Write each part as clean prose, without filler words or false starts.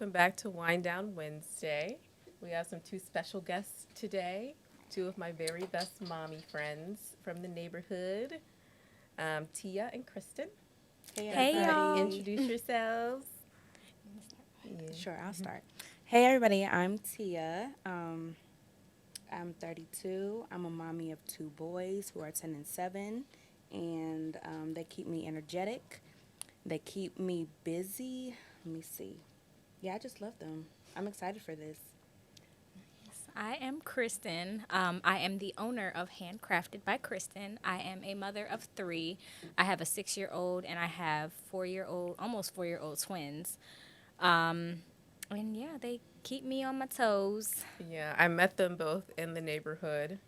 welcome back to Wind Down Wednesday. We have two special guests today, two of my very best mommy friends from the neighborhood, Tia and Kristen. Hey, Hey everybody. y'all. Introduce yourselves. Yeah. Sure, I'll start. Hey, everybody. I'm Tia. I'm 32. I'm a mommy of two boys who are 10 and 7, and they keep me energetic. They keep me busy. Let me see. Yeah, I just love them. I'm excited for this. I am Kristen. I am the owner of Handcrafted by Kristen. I am a mother of 3. I have a 6-year-old and I have 4-year-old, almost 4-year-old twins. And yeah, they keep me on my toes. Yeah, I met them both in the neighborhood.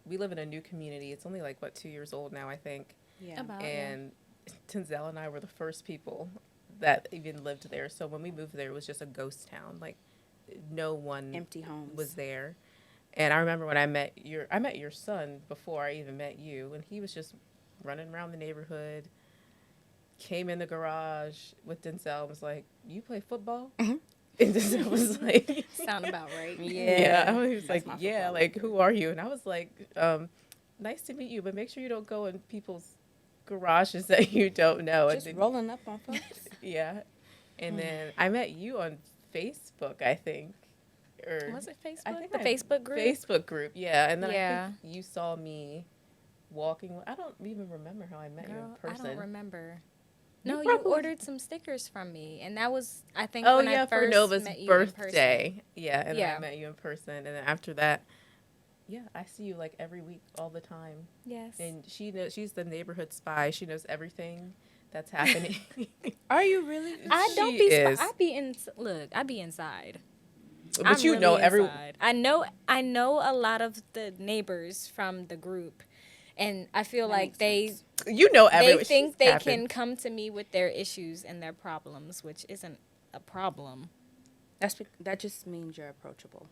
We live in a new community. It's only like, 2 years old now, I think. Yeah. And Denzel and I were the first people that even lived there. So when we moved there, it was just a ghost town. Like, no one Empty homes. was there. And I remember when I met your son before I even met you, and he was just running around the neighborhood. Came in the garage with Denzel and was like, "You play football?" And Denzel was like, Sound about right. "Yeah." He was That's like, my "Yeah, football like leader. who are you?" And I was like, "Nice to meet you, but make sure you don't go in people's garages that you don't know." Just rolling up on folks. Yeah. And then I met you on Facebook, I think. Or Was it I Facebook? think The I- Facebook group? Facebook group, yeah. And then I Yeah. think you saw me walking. I don't even remember how I met you in Girl, person. I don't remember. You No, you probably- ordered some stickers from me, and that was, I think, Oh when yeah, I for first Nova's met you birthday. Yeah, and then Yeah. I met you in person, and then after that, yeah, I see you like every week, all the time. in person. Yes. And she's the neighborhood spy. She knows everything that's happening. Are you really? I don't She be. is. I be in. Look, I be inside. But I'm you really know every. inside. I know a lot of the neighbors from the group, and I feel That like makes they sense. You know every. they think they happened. can come to me with their issues and their problems, which isn't a problem. That just means you're approachable.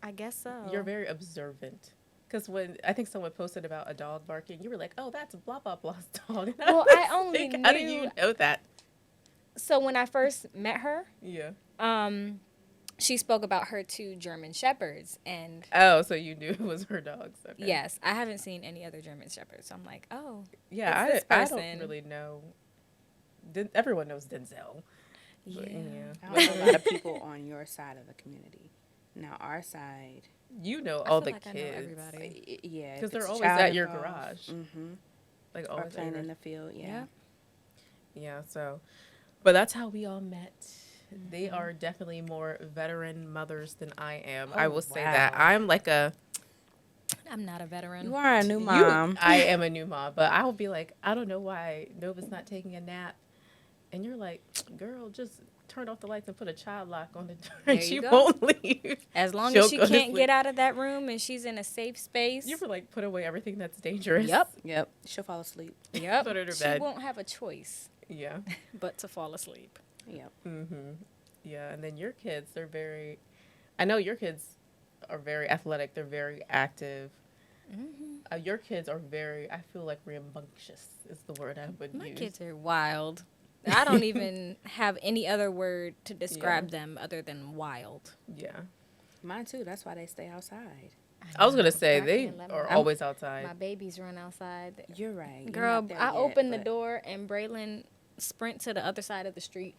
I guess so. You're very observant. Because when I think someone posted about a dog barking, you were like, "Oh, that's blah blah blah's dog." And Well, was I only like, how did knew- you know that? So when I first met her, Yeah. she spoke about her 2 German shepherds, and Oh, so you knew it was her dogs. Okay. yes, I haven't seen any other German shepherds. So I'm like, oh, Yeah, it's this I person. don't really know. Everyone knows Denzel. But, yeah. I know a lot of people on your side of the community. Now, our side, You know I all feel the like I know kids. everybody. yeah. Because they're always at your garage. Mm-hmm. Like Or always at playing your- in the field, yeah. Yeah. Yeah, so. But that's how we all met. They are definitely more veteran mothers than I am. I Oh, will say that. wow. I'm like a. I'm not a veteran. You are a new mom. I am a new mom, but I'll be like, I don't know why Nova's not taking a nap. And you're like, girl, just turn off the lights and put a child lock on the door and There she you go. won't leave. As long She'll as she go to can't sleep. get out of that room and she's in a safe space. You ever like put away everything that's dangerous? Yep. Yep. She'll fall asleep. Yep. Put her to She bed. won't have a choice Yeah. but to fall asleep. Yep. Mm-hmm. Yeah, and then your kids, they're very. I know your kids are very athletic. They're very active. Your kids are very. I feel like rambunctious is the word I would My use. kids are wild. I don't even have any other word to describe them other than wild. Yeah, Mine too. That's why they stay outside. I was gonna say I they can't let are my- always outside. My babies run outside. You're right. You're Girl, not there I yet, open the but door and Braylon sprint to the other side of the street.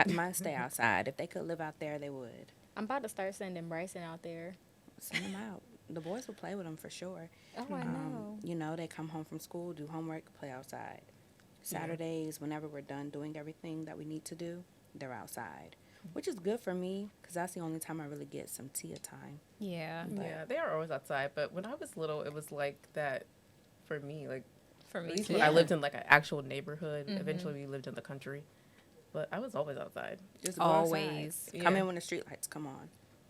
Mine stay outside. If they could live out there, they would. I'm about to start sending Bryson out there. Send them out. The boys will play with them for sure. Oh, I know. You know, they come home from school, do homework, play outside. Saturdays, whenever we're done doing everything that we need to do, they're outside, which is good for me because that's the only time I really get some Tia time. Yeah, Yeah, they are always outside. But when I was little, it was like that for me. Like for at me least too. when I lived in like an actual neighborhood. Eventually, we lived in the country, but I was always outside. Just go Always. outside. Come Yeah. in when the street lights come on.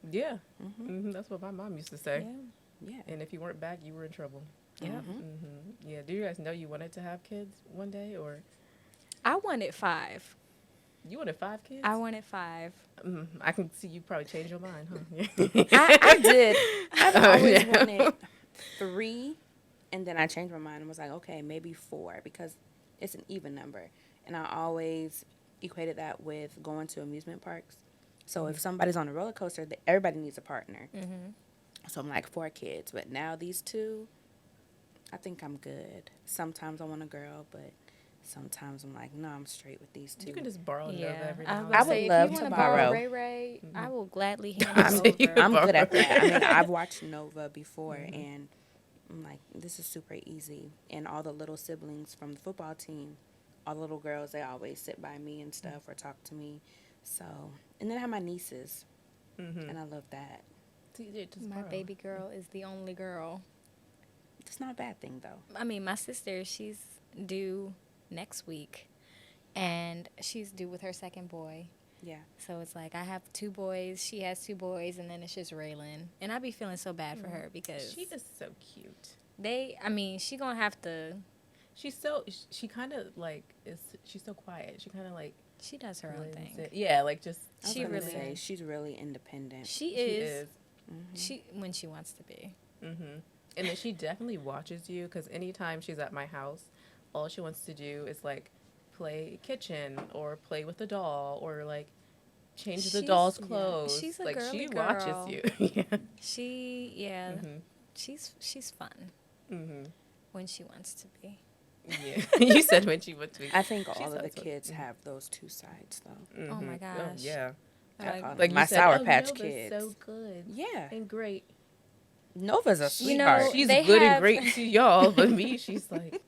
Yeah, that's what my mom used to say. Yeah. Yeah. And if you weren't back, you were in trouble. Yeah. Yeah. Do you guys know you wanted to have kids one day, or I wanted 5. you wanted 5 kids? I wanted 5. I can see you probably changed your mind, huh? I did. I've always yeah. wanted 3, and then I changed my mind and was like, okay, maybe 4 because it's an even number. And I always equated that with going to amusement parks. So if somebody's on a roller coaster, everybody needs a partner. So I'm like 4 kids, but now these 2, I think I'm good. Sometimes I want a girl, but sometimes I'm like, no, I'm straight with these 2. You can just borrow Nova Yeah, every I now was and about I to would say, love if you to want to borrow. borrow Ray Ray, I will gladly hand I him said you over. could I'm good at borrow that. I mean, it. I've watched Nova before, and I'm like, this is super easy. And all the little siblings from the football team, all the little girls, they always sit by me and stuff or talk to me. So, and then I have my nieces, and I love that. My baby girl is the only girl. It's not a bad thing, though. I mean, my sister, she's due next week, and she's due with her second boy. Yeah. So it's like I have 2 boys, she has 2 boys, and then it's just Raylan. And I be feeling so bad for her because She is so cute. she gonna have to. She kind of like she's so quiet. She kind of like She does her own blends thing. it. Yeah, like just I was She gonna really say, is. she's really independent. She she is. is. She when she wants to be. And then she definitely watches you because anytime she's at my house, all she wants to do is like play kitchen or play with the doll or like change the She's- doll's yeah, clothes. she's a like girly she girl. watches you. Yeah. She's fun Mm-hmm. when she wants to be. Yeah. You said when she went to. I think She all of the sounds so- kids have those 2 sides, though. Oh my Oh, gosh. yeah. Like, My you said, Sour "Oh, Patch Nova's Kids. so good Yeah. and great. Nova's a You know, sweetheart. She's they good have- and great to y'all, but me, she's like,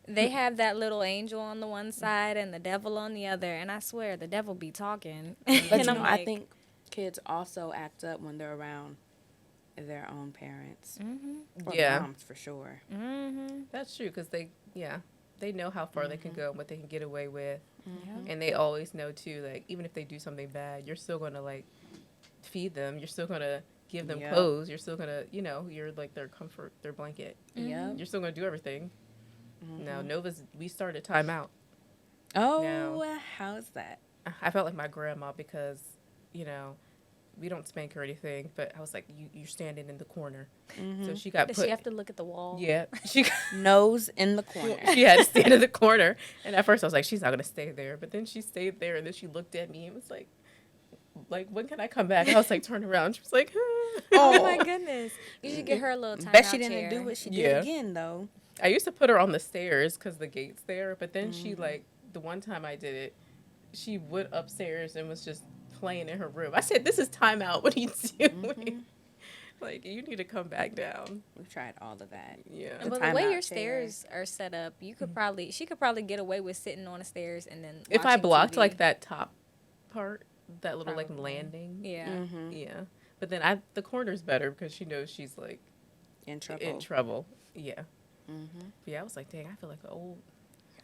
They have that little angel on the one side and the devil on the other, and I swear the devil be talking. But and you I'm know, like, I think kids also act up when they're around their own parents. Or Yeah. moms, for sure. that's true because they know how far they can go and what they can get away with. Mm-hmm. And they always know too, like even if they do something bad, you're still gonna like feed them. You're still gonna give them Yep. clothes. You're still gonna, you're like their comfort, their blanket. Yep. You're still gonna do everything. Now we started timeout. Oh, Now- how's that? I felt like my grandma because, we don't spank or anything, but I was like, you're standing in the corner. So she got does put. she have to look at the wall? Yeah, she Nose in the corner. she had to stand in the corner. And at first I was like, she's not gonna stay there. But then she stayed there, and then she looked at me and was like, when can I come back? I was like, turn around. She was like, Oh my goodness! You should get her a little time Bet she didn't do what she did Yeah. again, though. I used to put her on the stairs because the gate's there. But then she like the one time I did it, she went upstairs and was just playing in her room. I said, this is timeout. What are you doing? Like, you need to come back down. We've tried all of that. Yeah. But the way timeout your chair. stairs are set up, she could probably get away with sitting on the stairs and then. If I watching blocked TV. like that top part, that little like Probably. landing. Yeah. Yeah. But then the corner's better because she knows she's like In trouble. in trouble. Yeah. Yeah, I was like, dang, I feel like an old.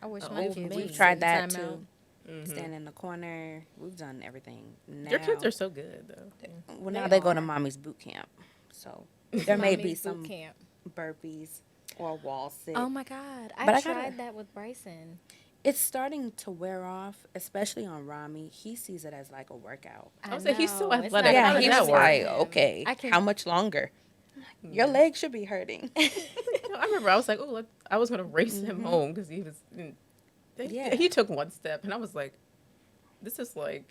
I wish An my old kids maid. would We've tried sit that, in too. timeout. Stand in the corner. We've done everything. Now, Your kids are so good though. Yeah. well, now They they go to are. mommy's boot camp. So there may be Mommy's boot some camp. burpees or wall sit. Oh my God! But I I gotta- tried that with Bryson. It's starting to wear off, especially on Rami. He sees it as like a workout. I was like, he's so know, it's athletic. not How Yeah, does he that was work? like, him. okay, I can- how much longer? Your legs should be hurting. I remember I was like, oh, look, I was gonna race him home because he was. Yeah. He took one step, and I was like, this is like,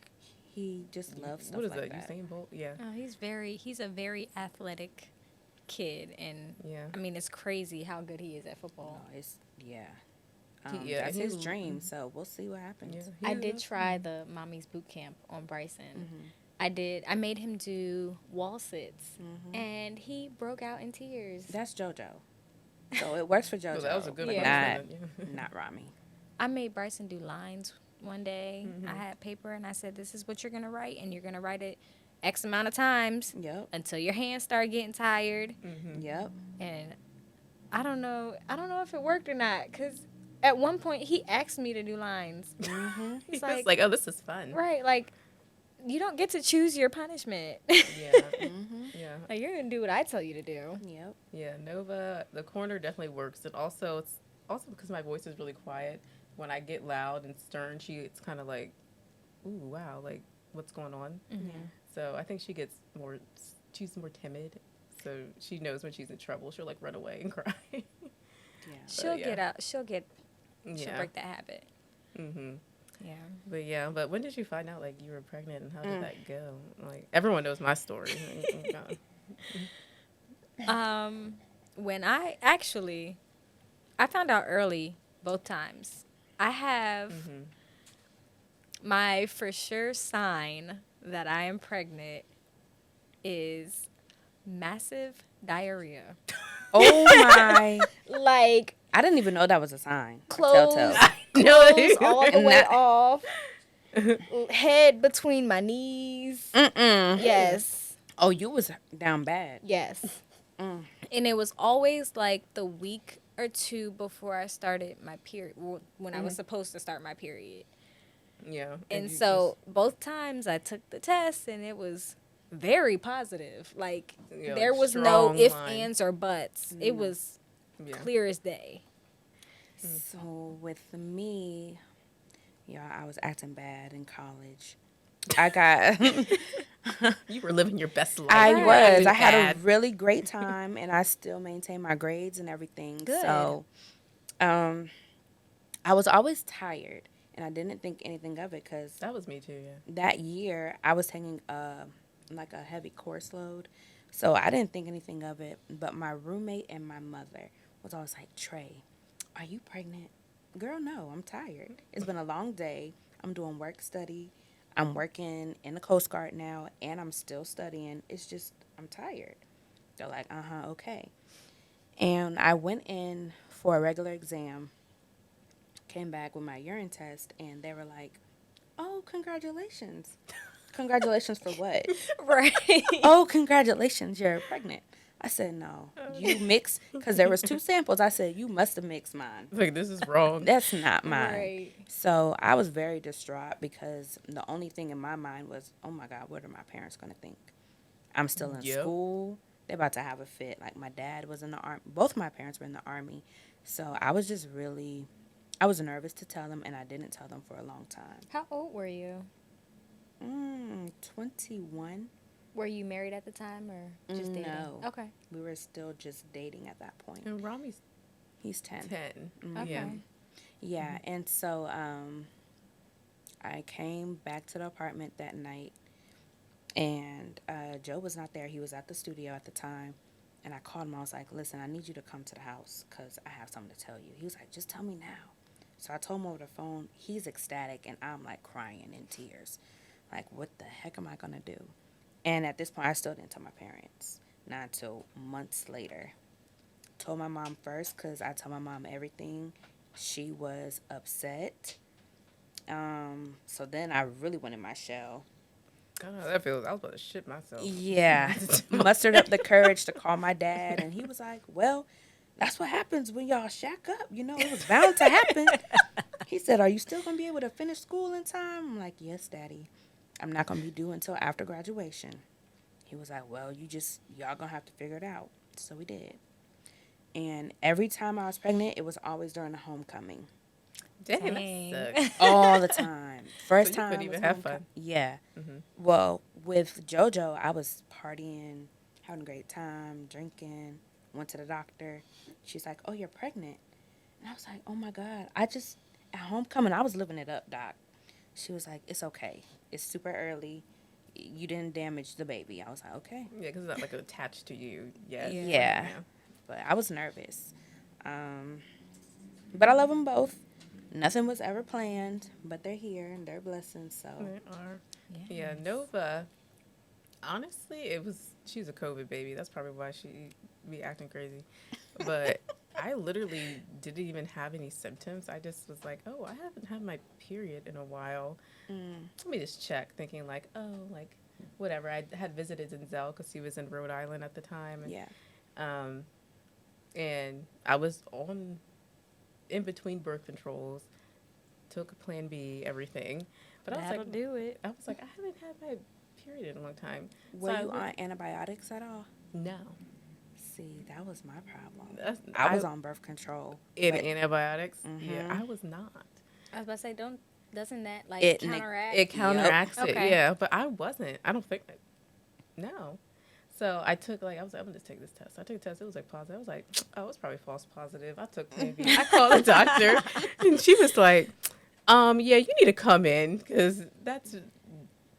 He just loves stuff what is like that? that. Usain Bolt? Yeah. Oh, he's a very athletic kid, and Yeah. I mean it's crazy how good he is at football. No, it's yeah. Yeah, That's he- his dream. So we'll see what happens. Yeah. I did try the mommy's boot camp on Bryson. Mm-hmm. I made him do wall sits, and he broke out in tears. That's JoJo. So it works for JoJo. So that was a good Yeah. accomplishment, yeah. Not Rami. I made Bryson do lines one day. I had paper, and I said, "This is what you're gonna write, and you're gonna write it X amount of times Yep. until your hands start getting tired." Yep. And I don't know if it worked or not, because at one point he asked me to do lines. Mm-hmm. He He's was like, oh, this is fun. Right, like you don't get to choose your punishment. Yeah. Mm-hmm. Yeah. Like, you're gonna do what I tell you to do. Yep. Yeah. Nova, the corner definitely works. And also, it's also because my voice is really quiet. When I get loud and stern, it's kind of like, ooh, wow, like what's going on? So I think she's more timid. So she knows when she's in trouble, she'll like run away and cry. Yeah. She'll yeah. get out. She'll Yeah. break that habit. Mm-hmm. Yeah. But yeah, but when did you find out like you were pregnant and how did that go? Like everyone knows my story. When I found out early both times. I have my for sure sign that I am pregnant is massive diarrhea. Oh my! Like I didn't even know that was a sign. A clothes, telltale. clothes all the And way that- off, head between my knees. Mm-mm. Yes, Oh, you was down bad. yes. And it was always like the week or two before I started my period, when I was supposed to start my period. Yeah. And you so both times I took the test and it was very positive. Like Yeah, there like was no strong ifs, line. ands, or buts. It was yeah. clear as day. So with me, I was acting bad in college. I got. You were living your best life. I You were was. acting I had bad. a really great time, and I still maintained my grades and everything. Good. So, I was always tired, and I didn't think anything of it because That was me too. Yeah. that year I was taking like a heavy course load, so I didn't think anything of it. But my roommate and my mother was always like, "Trey, are you pregnant?" Girl, no, I'm tired. It's been a long day. I'm doing work study. I'm working in the Coast Guard now, and I'm still studying. It's just I'm tired. They're like, okay. And I went in for a regular exam, came back with my urine test, and they were like, oh, congratulations. Congratulations for what? Right. Oh, congratulations, you're pregnant. I said, no, you mixed, because there was 2 samples. I said, you must have mixed mine. Like this is wrong. That's not mine. Right. So I was very distraught because the only thing in my mind was, oh my God, what are my parents going to think? I'm still in Yep. school. They're about to have a fit. Like my dad was in the army. Both my parents were in the army. So I was just really, I was nervous to tell them, and I didn't tell them for a long time. How old were you? 21. Were you married at the time or just dating? No. Okay. We were still just dating at that point. And Rami's He's 10. 10. Okay. Yeah. Yeah, and so I came back to the apartment that night, and Joe was not there. He was at the studio at the time, and I called him. I was like, listen, I need you to come to the house because I have something to tell you. He was like, just tell me now. So I told him over the phone. He's ecstatic, and I'm like crying in tears. Like, what the heck am I going to do? And at this point, I still didn't tell my parents, not until months later. Told my mom first because I told my mom everything. She was upset. So then I really went in my shell. I don't know how that feels. I was about to shit myself. Yeah. Mustered up the courage to call my dad, and he was like, well, that's what happens when y'all shack up. You know, it was bound to happen. He said, are you still going to be able to finish school in time? I'm like, yes, Daddy. I'm not going to be due until after graduation. He was like, well, y'all going to have to figure it out. So we did. And every time I was pregnant, it was always during the homecoming. Dang, Dang. that sucks. All the time. First So you time. couldn't was even have homecoming. fun. Yeah. Mm-hmm. Well, with JoJo, I was partying, having a great time, drinking, went to the doctor. She's like, oh, you're pregnant. And I was like, oh, my God. At homecoming, I was living it up, Doc. She was like, it's okay. It's super early. You didn't damage the baby. I was like, okay. Yeah, because it's not like attached to you yet. Yeah. But I was nervous. But I love them both. Nothing was ever planned, but they're here and they're blessings. So They are. Yeah, Nova. Honestly, she's a COVID baby. That's probably why she be acting crazy. But I literally didn't even have any symptoms. I just was like, oh, I haven't had my period in a while. Let me just check, thinking like, oh, like whatever. I had visited Denzel because he was in Rhode Island at the time. And, yeah. And I was in between birth controls, took Plan B, everything. But I was That'll like, do it. I was like, I haven't had my period in a long time. Were So you I on antibiotics at all? No. See, that was my problem. That's- I was on birth control. In but antibiotics? Mhm. Yeah, I was not. I was about to say, doesn't that like It counteract? It counteracts it, Okay. yeah. But I wasn't. I don't think that. No. So I took I was like, I'm gonna just take this test. I took a test. It was like positive. I was like, oh, it's probably false positive. I took Plan B. I called the doctor, and she was like, Yeah, you need to come in because that's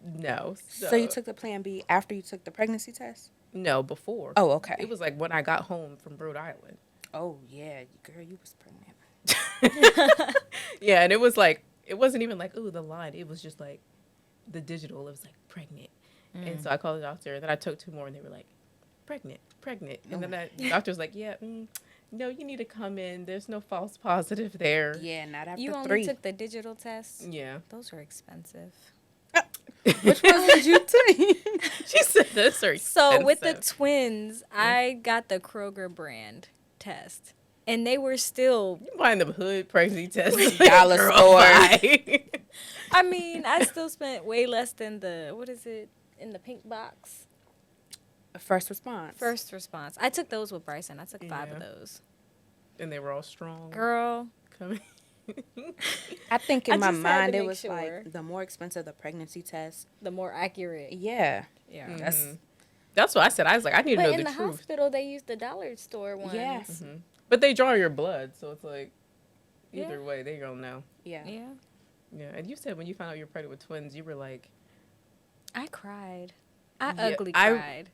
no. So you took the Plan B after you took the pregnancy test? no before. Oh, okay. It was like when I got home from Rhode Island. Oh yeah, girl, you was pregnant. Yeah, and it was like it wasn't even like ooh the line. It was just like the digital. It was like pregnant, and so I called the doctor. And then I took two more, and they were like pregnant, pregnant. And then the doctor was like, yeah, no, you need to come in. There's no false positive there. Yeah, not after You only 3. took the digital test? Yeah. Those are expensive. Which ones did you take? She said this are So with the expensive. twins, I got the Kroger brand test. And they were still, You buying them hood pregnancy tests. Dollar Girl, store. bye. I mean, I still spent way less than the, what is it, in the pink box? First response. First response. I took those with Bryson. I took 5 of Yeah. those. And they were all strong. Girl. Coming. I think I in my just had to mind it make was sure. like the more expensive the pregnancy test. The more accurate. Yeah. Yeah. That's That's what I said. I was like, I need to But know in the the truth. hospital, they used the dollar store ones. yes. But they draw your blood, so it's like either Yeah. way, they don't know. Yeah. Yeah. Yeah. And you said when you found out you're pregnant with twins, you were like, I cried. I Yeah, ugly I- cried.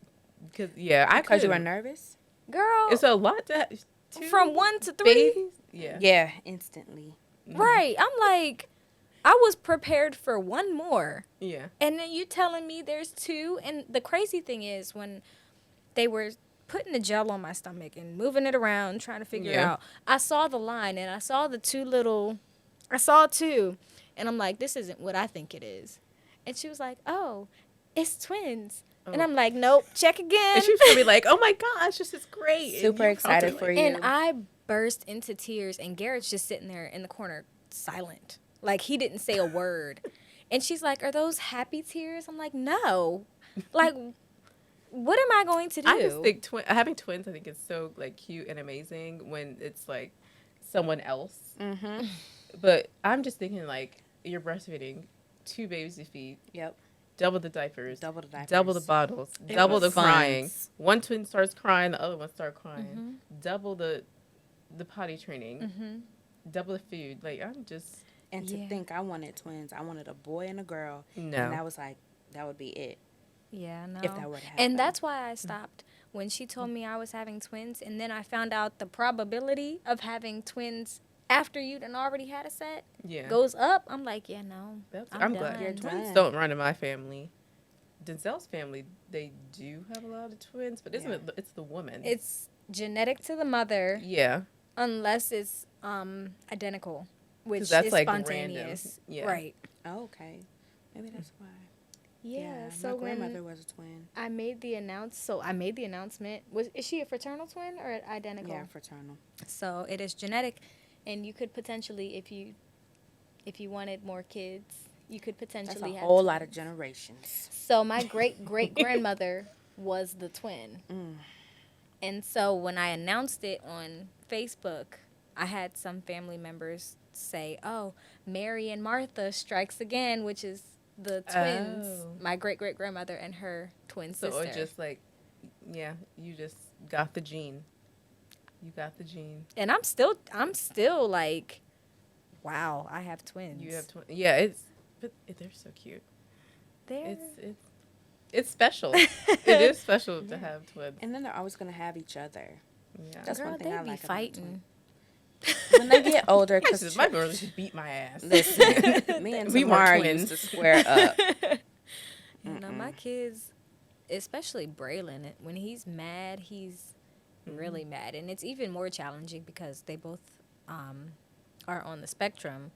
because yeah, I Because you were couldn't- nervous? Girl, It's a lot to two from 1 to 3. babies. Yeah. Yeah, instantly. Right. I'm like, I was prepared for one more. Yeah. And then you telling me there's 2. And the crazy thing is when they were putting the gel on my stomach and moving it around, trying to figure it Yeah. out, I saw the line and I saw the 2 little, I saw 2. And I'm like, this isn't what I think it is. And she was like, oh, it's twins. And Oh. I'm like, nope, check again. And she was gonna be like, "Oh my gosh, this is great!" And Super you excited felt for like- you. And I burst into tears, and Garrett's just sitting there in the corner, silent. Like, he didn't say a word. And she's like, are those happy tears? I'm like, no. Like, what am I going to do? I just think having twins, I think is so like cute and amazing when it's like someone else. Mm-hmm. But I'm just thinking like you're breastfeeding 2 babies to feed, Yep. double the diapers, Double the diapers. double the bottles, It double the was fun. crying. One twin starts crying, the other one starts crying. Mm-hmm. Double the potty training, double the food. Like I'm just And to Yeah. think I wanted twins. I wanted a boy and a girl. no. And that was like, that would be it. Yeah, no. If that were to happen. And that's why I stopped. When she told me I was having twins, and then I found out the probability of having twins after you done already had a set Yeah. goes up, I'm like, yeah, no. I'm glad. You're Twins done. don't run in my family. Denzel's family, they do have a lot of twins, but isn't Yeah. it? It's the woman. It's genetic to the mother, yeah. unless it's identical, which that's, is like, spontaneous. random. Yeah. Right. Oh, okay. Maybe that's why. Yeah. my So grandmother when was a twin. I made the announcement. Is she a fraternal twin or identical? Yeah, fraternal. So it is genetic, and you could potentially, if you wanted more kids, you could That's potentially a have whole lot of twins. generations. So my great grandmother was the twin. And so when I announced it on Facebook, I had some family members say, "Oh, Mary and Martha strikes again," which is the twins, Oh. my great grandmother and her twin So sister. it just like, yeah, you just got the gene. You got the gene. And I'm still like, wow, I have twins. You have twins. Yeah, but they're so cute. They're It's special. It is special to have twins. And then they're always going to have each other. Yeah. That's girl, one thing they I be like about fighting. When they get older, because My brother just beat my ass. listen, me and We weren't Tamara twins. used to square up. You know, my kids, especially Braylon, when he's mad, he's really mad. And it's even more challenging because they both are on the spectrum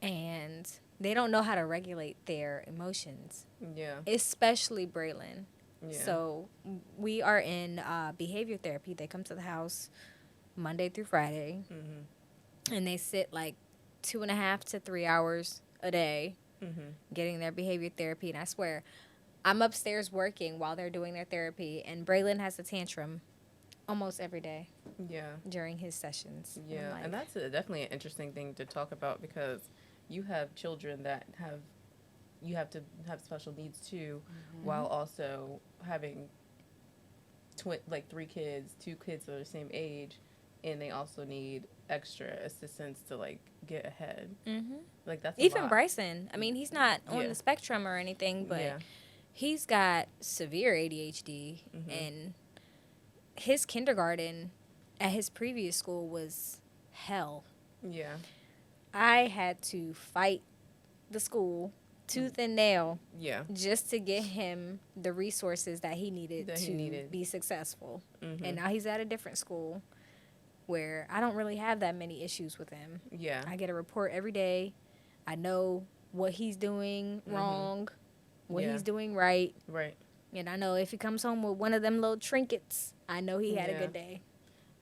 and they don't know how to regulate their emotions, Yeah. especially Braylon. Yeah. So we are in behavior therapy. They come to the house Monday through Friday, and they sit like 2.5 to 3 hours a day getting their behavior therapy. And I swear, I'm upstairs working while they're doing their therapy, and Braylon has a tantrum almost every day Yeah. during his sessions. I'm Yeah, like, and that's definitely an interesting thing to talk about because you have children that you have to have special needs too, while also having 3 kids, 2 kids that are the same age, and they also need extra assistance to like get ahead. Mm-hmm. Like that's a Even lot. Bryson. I mean, he's not on Yeah. the spectrum or anything, but Yeah. he's got severe ADHD, Mhm. and his kindergarten at his previous school was hell. Yeah. I had to fight the school tooth and nail Yeah. just to get him the resources that he needed That to he needed. be successful. Mhm. And now he's at a different school where I don't really have that many issues with him. Yeah. I get a report every day. I know what he's doing wrong, what Yeah. he's doing right. Right. And I know if he comes home with one of them little trinkets, I know he had a Yeah. good day.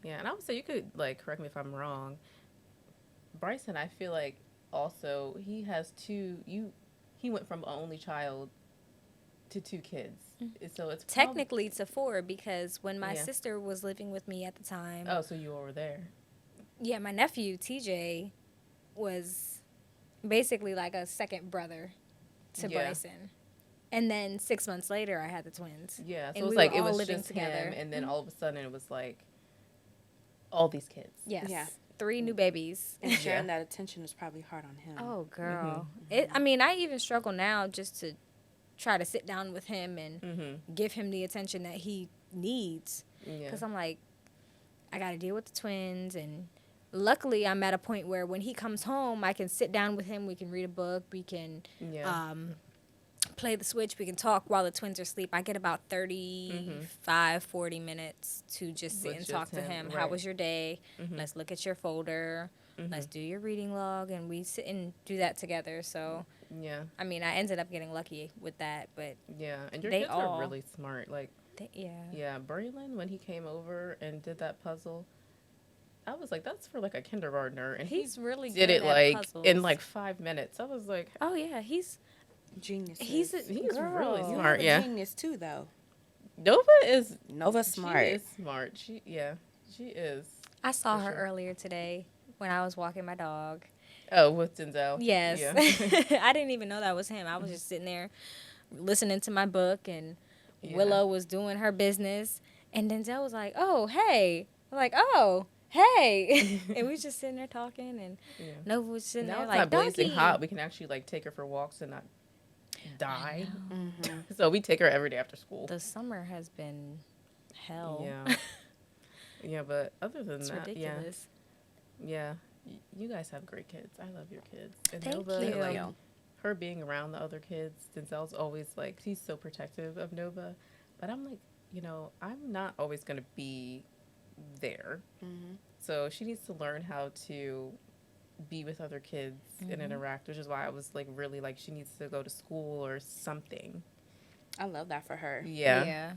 Yeah, and I would say you could like correct me if I'm wrong. Bryson, I feel like also he has he went from an only child to 2 kids. So it's Technically, it's a 4 because when my Yeah. sister was living with me at the time, Oh, so you were there. yeah, my nephew, TJ, was basically like a second brother to Yeah. Bryson. And then 6 months later, I had the twins. Yeah, so And it was we like were it all was living just together. him, and then all of a sudden it was like all these kids. Yes. Yeah. 3 new babies. And sharing Yeah. that attention is probably hard on him. Oh, girl. I mean, I even struggle now just to try to sit down with him and Mhm. give him the attention that he needs. Yeah. Because I'm like, I got to deal with the twins. And luckily, I'm at a point where when he comes home, I can sit down with him. We can read a book. We can Yeah. play the Switch. We can talk while the twins are asleep. I get about 35, 40 minutes to just sit With and just talk to him, him. How right. was your day? Mhm. Let's look at your folder. Let's Mhm. do your reading log. And we sit and do that together. So, Yeah. I mean, I ended up getting lucky with that. But Yeah. And your They kids all- are really smart. Like yeah. yeah, Braylon when he came over and did that puzzle, I was like, that's for like a kindergartner, and He's really did good it at like puzzles. in like 5 minutes. I was like, Oh, yeah. He's Geniuses. He's a He's girl. really You're smart. a Yeah. genius too, though. Nova is Nova's smart. She is smart. She is. I saw For her sure. earlier today when I was walking my dog. Oh, with Denzel. Yes. Yeah. I didn't even know that was him. I was just sitting there listening to my book, and Yeah. Willow was doing her business. And Denzel was like, oh, hey. I'm like, oh, hey. And we was just sitting there talking, and Yeah. Nova was sitting Now there it's like, not blazing doggy. hot. We can actually like take her for walks and not die. Mm-hmm. So we take her every day after school. The summer has been hell. Yeah. Yeah, but other than It's that, ridiculous. yeah. You guys have great kids. I love your kids. And Thank Nova, you. like her being around the other kids, Denzel's always like he's so protective of Nova, but I'm like, I'm not always gonna be there. Mm-hmm. So she needs to learn how to be with other kids and interact, which is why I was like really like she needs to go to school or something. I love that for her. Yeah.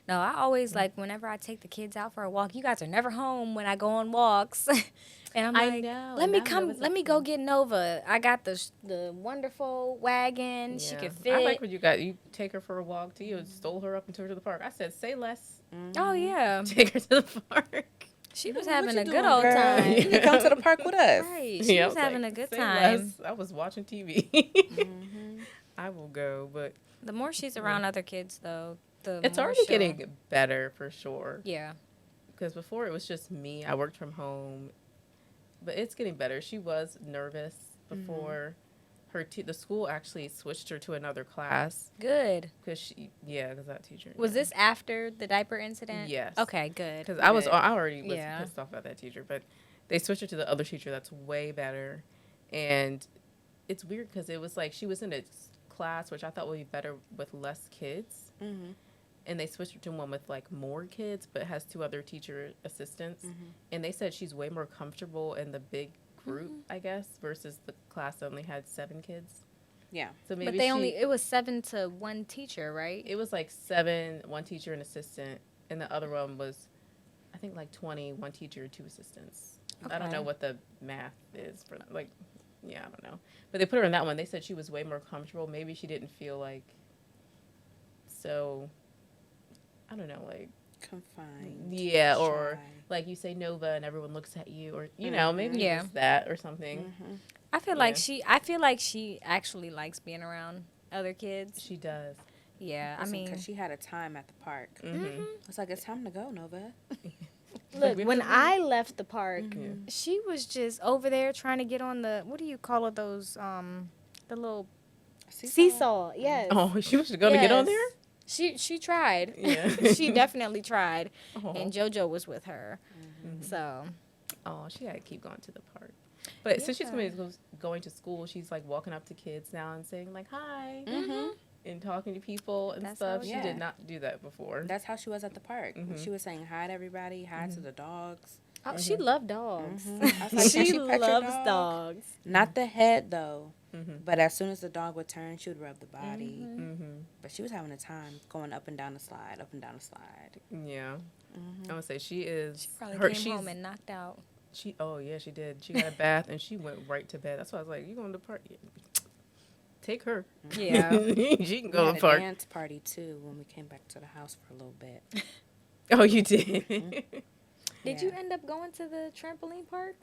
No, I always like whenever I take the kids out for a walk. You guys are never home when I go on walks, and I'm I like, know, let and me now come, Nova's let at me go get Nova. I got the wonderful wagon. She Yeah. could fit. I like when you take her for a walk. Tia stole her up and took her to the park. I said, say less. Oh yeah, Take her to the park. she was What having you a good doing, old girl? time. You can come to the park with us. Right, she Yeah, I was was having like, a good "Say time. less." I was watching TV. Mm-hmm. I will go, but The more she's around other kids, though, the it's more already she'll- getting better for sure. Yeah, Because before it was just me. I worked from home, but it's getting better. She was nervous before. The school actually switched her to another class good. because that teacher. Was this after the diaper incident? Yes. Okay, good. Because Good. I already was Yeah. pissed off about that teacher, but they switched her to the other teacher that's way better, and it's weird because it was like she was in a class which I thought would be better with less kids, Mm-hmm. and they switched her to one with like more kids but has 2 other teacher assistants, Mm-hmm. and they said she's way more comfortable in the big group, I guess, versus the class that only had 7 kids. Yeah. So maybe But it was 7 to 1 teacher, right? it was like 7, 1 teacher, and assistant, and the other one was, I think, like 20, 1 teacher, 2 assistants. I don't Okay. know what the math is for that. Like, yeah, I don't know. But they put her in that one. They said she was way more comfortable. Maybe she didn't feel like so, I don't know, like, Confined. yeah, or Shy. like you say Nova and everyone looks at you, or, maybe Yeah. it's that or something. Mm-hmm. I feel like she actually likes being around other kids. She does. Yeah, I mean, because she had a time at the park. Mm-hmm. It's like, it's time to go, Nova. Look, we when have to I left the park, Yeah. she was just over there trying to get on the, what do you call it, those the little seesaw. Yes. Oh, she was going to get on there? She tried. Yeah. She definitely tried. Oh. And JoJo was with her. Mhm. So, Oh, she had to keep going to the park. But since she's Yeah. going to school, she's like walking up to kids now and saying like hi Mm-hmm. and talking to people and That's stuff. how She it did is. not do that before. That's how she was at the park. Mhm. She was saying hi to everybody, hi to the dogs. oh, she loved dogs. Mhm. I was like, "Can She she pet your loves dog?" dogs. Not the head though, Mhm. but as soon as the dog would turn, she would rub the body. Mhm. But she was having a time going up and down the slide, up and down the slide. Yeah. Mhm. I would say she is. Probably came she's, home and knocked out. She. Oh yeah, she did. She got a bath and she went right to bed. That's why I was like, "You going to the park? Take her. Yeah. She can We go to had the a park." dance party too when we came back to the house for a little bit. Oh, you did. Did Yeah. you end up going to the trampoline park?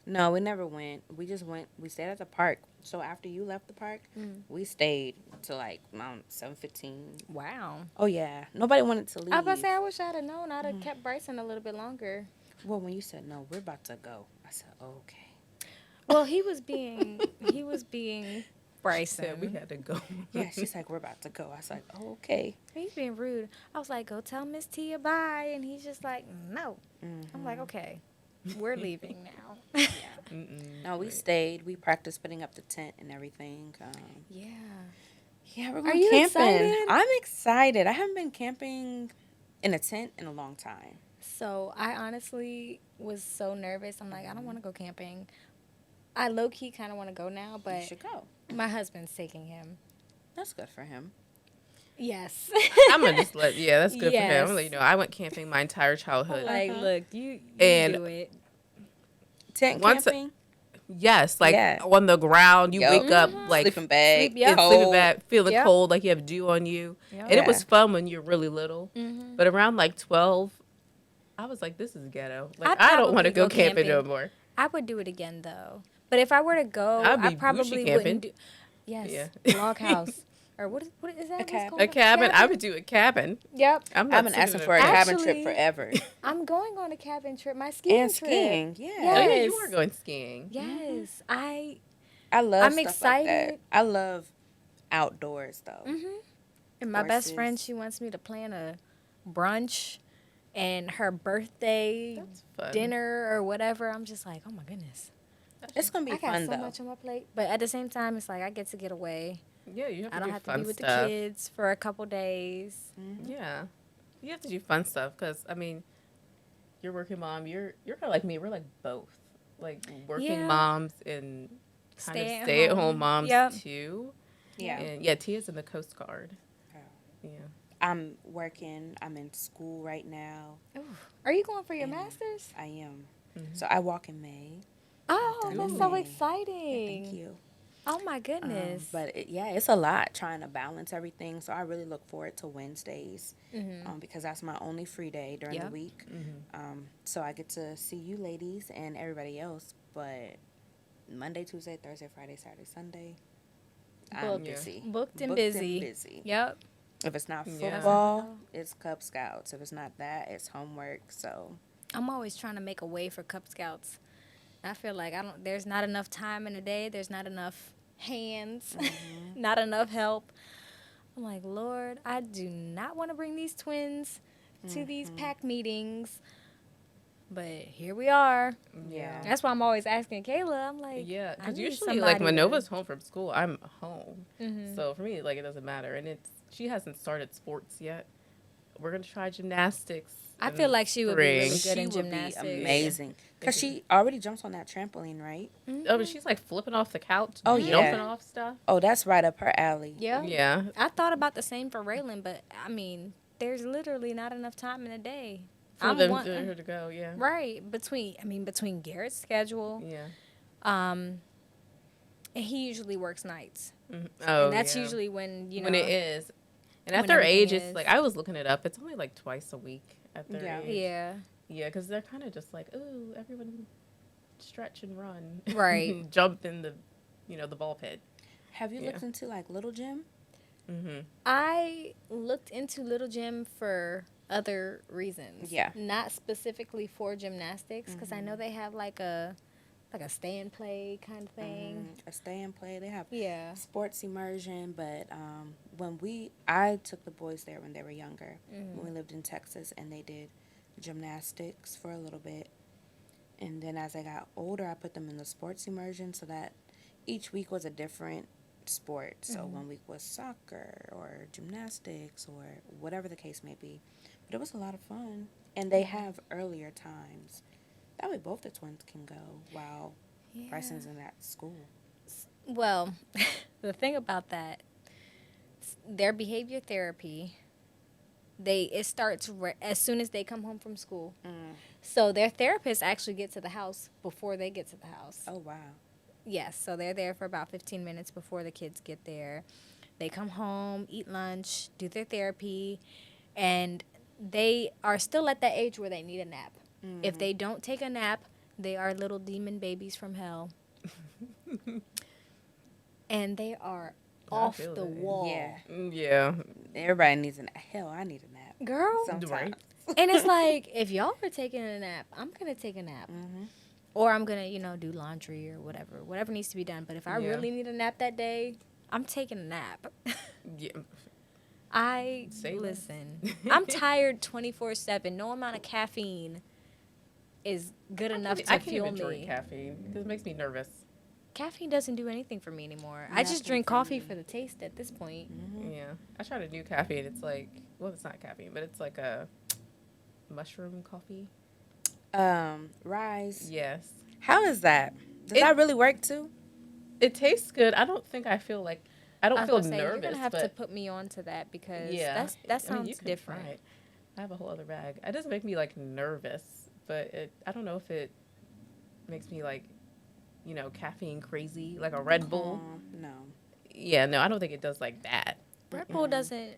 No, we never went. We just went. We stayed at the park. So after you left the park, we stayed till like around 7:15. Wow. Oh yeah, nobody wanted to leave. I was about to say, I wish I'd have known. I'd have kept Bryson a little bit longer. Well, when you said no, we're about to go, I said okay. Well, he was being Bryson. Said we had to go. Yeah, she's like, we're about to go. I was like, oh, okay. He's being rude. I was like, go tell Miss Tia bye. And he's just like, no. I'm like, okay, we're leaving now. Mm-mm. No, we stayed. We practiced putting up the tent and everything. Yeah. Yeah, we're Are going you camping. excited? I'm excited. I haven't been camping in a tent in a long time. So I honestly was so nervous. I'm like, I don't want to go camping. I low key kind of want to go now, You but should go. my husband's taking him. That's good for him. Yes. I'm gonna just let. Yeah, that's good for him. I'm Yes. gonna let you know. I went camping my entire childhood. Like, look, you And- do it. Tent Once camping? Yes, like Yeah. on the ground, you Yup. wake up like Sleeping bag. Sleep- yep. sleeping bag, feeling Yep. cold, like you have dew on you. Yep. And it was Yeah. fun when you're really little. Mhm. But around like 12, I was like, this is ghetto. Like I'd I don't want to probably go go camping no camping. more. I would do it again though. But if I were to go, I'd be I bougie probably camping. wouldn't do. Yes, Yeah. log house or what is that? A What's cabin. called? A cabin, I would do a cabin. Yep, I'm not I've been sitting asking in for a cabin trip Actually- forever. I'm going on a cabin trip. My skiing And trip. skiing. Yeah. Oh yeah, you Yes. are going skiing. Yes, I love I'm stuff excited. like that. I love outdoors though. And my best Horses. friend, she wants me to plan a brunch and her birthday That's fun. dinner or whatever. I'm just like, oh my goodness. It's gonna be I got fun so though. much on my plate. But at the same time, it's like I get to get away. Yeah, you have to I don't do have to fun be with stuff. the kids for a couple days. Yeah, you have to do fun stuff because I mean, you're working mom. You're kind of like me. We're like both, like working Yeah. moms and kind of Stay at stay at home home. moms Yep. too. Yeah. And yeah, Tia's in the Coast Guard. Oh. Yeah. I'm working. I'm in school right now. Are you going for your Yeah. master's? I am. Mhm. So I walk in May. Oh, Done that's in so May. exciting. Thank you. Oh my goodness. But it's a lot trying to balance everything. So I really look forward to Wednesdays because that's my only free day during the Yep. week. Mm-hmm. So I get to see you ladies and everybody else. But Monday, Tuesday, Thursday, Friday, Saturday, Sunday, I'm Booked. busy. Booked and Booked busy. busy. Yep. If it's not Yeah. football, it's Cub Scouts. If it's not that, it's homework. So I'm always trying to make a way for Cub Scouts. I feel like there's not enough time in the day. There's not enough hands, not enough help. I'm like, Lord, I do not want to bring these twins to these pack meetings. But here we are. yeah. That's why I'm always asking Kayla. I'm like, Yeah, I because need usually like when somebody to- Nova's home from school, I'm home. Mhm. So for me, like it doesn't matter, and she hasn't started sports yet. We're gonna try gymnastics. I in feel like she would be really spring. good in She would be gymnastics. amazing. Because she already jumps on that trampoline, right? Oh, but she's like flipping off the couch, Oh, jumping yeah. off stuff. Oh, that's right up her alley. Yeah. Yeah, I thought about the same for Raylan, but I mean, there's literally not enough time in the day. for I'm them want- to her to go. Yeah, Right. Between Garrett's schedule, yeah. and he usually works nights. Mhm. Oh, And that's yeah. usually when, you know. when it is. And when at their age, everything it's is. like I was looking it up. It's only like twice a week at their Yeah. age. Yeah. Yeah, because they're kind of just like, ooh, everyone stretch and run, Right. Jump in the, the ball pit. Have you Yeah. looked into like Little Gym? Mm-hmm. I looked into Little Gym for other reasons. Yeah. Not specifically for gymnastics, because I know they have like a stay and play kind of thing. A stay and play. They have Yeah. sports immersion, but I took the boys there when they were younger, when we lived in Texas, and they did gymnastics for a little bit. And then as I got older, I put them in the sports immersion so that each week was a different sport. So one week was soccer or gymnastics or whatever the case may be. But it was a lot of fun. And they have earlier times. That way both the twins can go while Bryson's in that school. Well, the thing about that, their behavior therapy, it starts as soon as they come home from school. So their therapists actually get to the house before they get to the house. Oh, wow. Yes, so they're there for about 15 minutes before the kids get there. They come home, eat lunch, do their therapy, and they are still at that age where they need a nap. If they don't take a nap, they are little demon babies from hell. And they are off feel the that. wall. Yeah. Yeah. Everybody needs hell, I need a nap. Girl. Sometimes. Right. And it's like, if y'all are taking a nap, I'm going to take a nap. Or I'm going to, do laundry or whatever needs to be done. But if I Yeah. really need a nap that day, I'm taking a nap. Yeah. Say less. Listen, I'm tired 24/7. No amount of caffeine is good enough to I can't fuel even drink me. caffeine because it makes me nervous. Caffeine doesn't do anything for me anymore. I just Nothing drink for coffee me. for the taste at this point. Yeah. I tried a new caffeine. It's like, well, it's not caffeine, but it's like a mushroom coffee. Rise. Yes. How is that? Does that really work too? It tastes good. I don't think I feel like, I don't I was feel gonna say, nervous. you're gonna have but to put me on to that because yeah. that I mean, sounds you can different. try it. I have a whole other bag. It doesn't make me like nervous, but I don't know if it makes me like, caffeine crazy, like a Red Bull. No. Yeah, no, I don't think it does like that. Red Bull doesn't.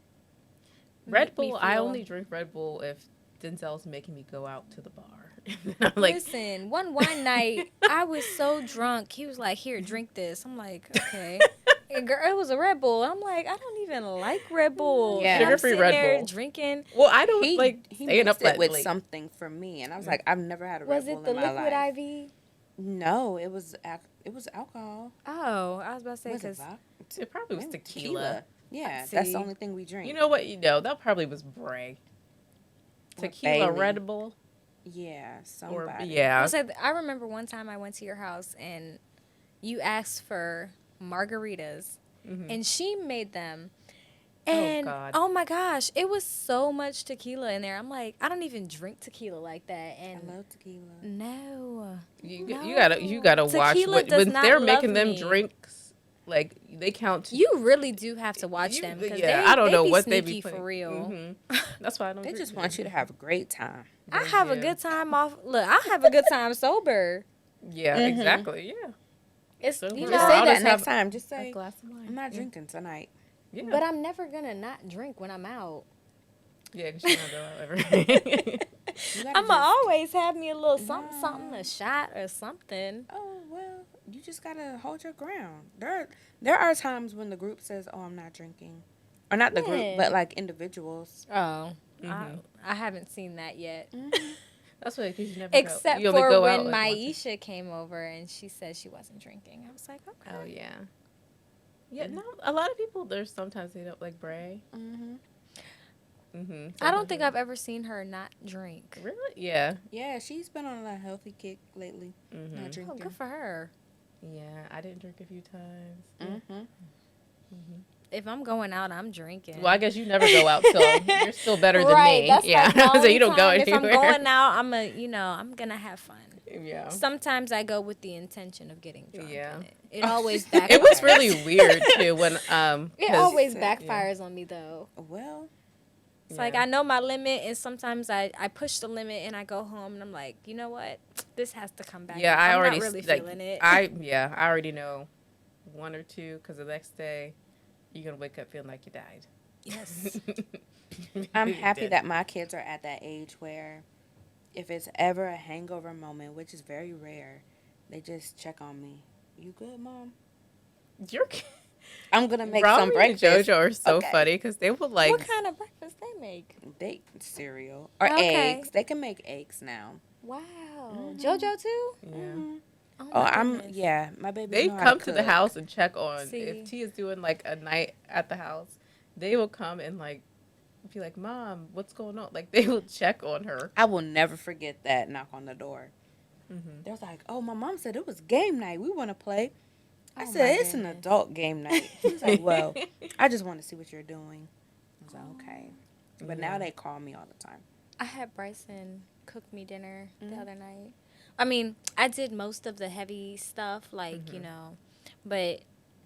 Red make me Bull, I feel- only drink Red Bull if Denzel's making me go out to the bar. I'm like, Listen, one wine night, I was so drunk. He was like, "Here, drink this." I'm like, "Okay." And girl, it was a Red Bull. I'm like, I don't even like Red Bull. Yeah. And I'm Sugar-free sitting Red there Bull. drinking. well, I don't He staying up mixed it with late. something for me, and I was like, I've never had a Was Red Bull it the in my liquid life. IV? No, it was alcohol. Oh, I was about to say Was it because vodka? It probably was Maybe tequila. Yeah, See. that's the only thing we drink. You know what? That probably was Bray. Or Tequila Bailey. Red Bull. Yeah, Or somebody. yeah. I remember one time I went to your house and you asked for margaritas, and she made them. And God. oh my gosh, it was so much tequila in there. I'm like, I don't even drink tequila like that. I And love tequila. no, You gotta watch Tequila does when not they're love making them me. drinks. Like they count. you really do have to watch them because I don't know be what they sneaky be putting. for real. That's why I don't. They drink just it. want you to have a great time. I have a Yeah. good time off. Look, I have a good time sober. Yeah, exactly. Yeah. It's So you we're know, Just I'll say that just next have time. Just A say, glass of wine. I'm not drinking tonight. Yeah. but I'm never gonna not drink when I'm out. Yeah, because you don't go out ever. You gotta I'ma always have me a little something, a shot or something. Oh well, you just gotta hold your ground. There are times when the group says, "Oh, I'm not drinking," or not the Yeah. group, but like individuals. Oh, I haven't seen that yet. That's what because you never Except go. You only for go when out, like, once Maisha came over and she said she wasn't drinking. I was like, okay. Oh yeah. Yeah, no. A lot of people. There's sometimes they don't like Bray. I don't think I've ever seen her not drink. Really. Yeah. Yeah, she's been on a healthy kick lately. Not Oh, drinking. good for her. Yeah. I didn't drink a few times. Mm-hmm. If I'm going out, I'm drinking. Well, I guess you never go out, so you're still better than right, me. that's Yeah. like the so only you don't go time anywhere. If I'm going out, I'm gonna have fun. Yeah. Sometimes I go with the intention of getting drunk. Yeah. And it always backfires. It was really weird too when It 'cause- always Yeah. backfires on me though. Well, It's like Yeah. I know my limit, and sometimes I push the limit, and I go home, and I'm like, you know what, this has to come back. Yeah, up. I I'm already not really like, feeling it. I already know one or two because the next day you're gonna wake up feeling like you died. Yes. I'm You happy did. that my kids are at that age where if it's ever a hangover moment, which is very rare, they just check on me. You good, Mom? Your ki- I'm gonna make Robert some and breakfast. JoJo are so Okay. funny because they would like. What kind of breakfast they make? They cereal or Okay. eggs. They can make eggs now. Wow. Mhm. JoJo too? Yeah. Mhm. Oh, Oh, my I'm goodness. yeah. My babies They know how to come to the cook. house and check on See. if T is doing like a night at the house. They will come and like be like, "Mom, what's going on?" Like they will check on her. I will never forget that knock on the door. Mm-hmm. They was like, "Oh, my mom said it was game night. We want to play." I Oh, my said, "It's an goodness. adult game night." He was like, "Well, I just want to see what you're doing." I was like, "Okay," but now Yeah. they call me all the time. I had Bryson cook me dinner the Mhm. other night. I mean, I did most of the heavy stuff, like, you know, but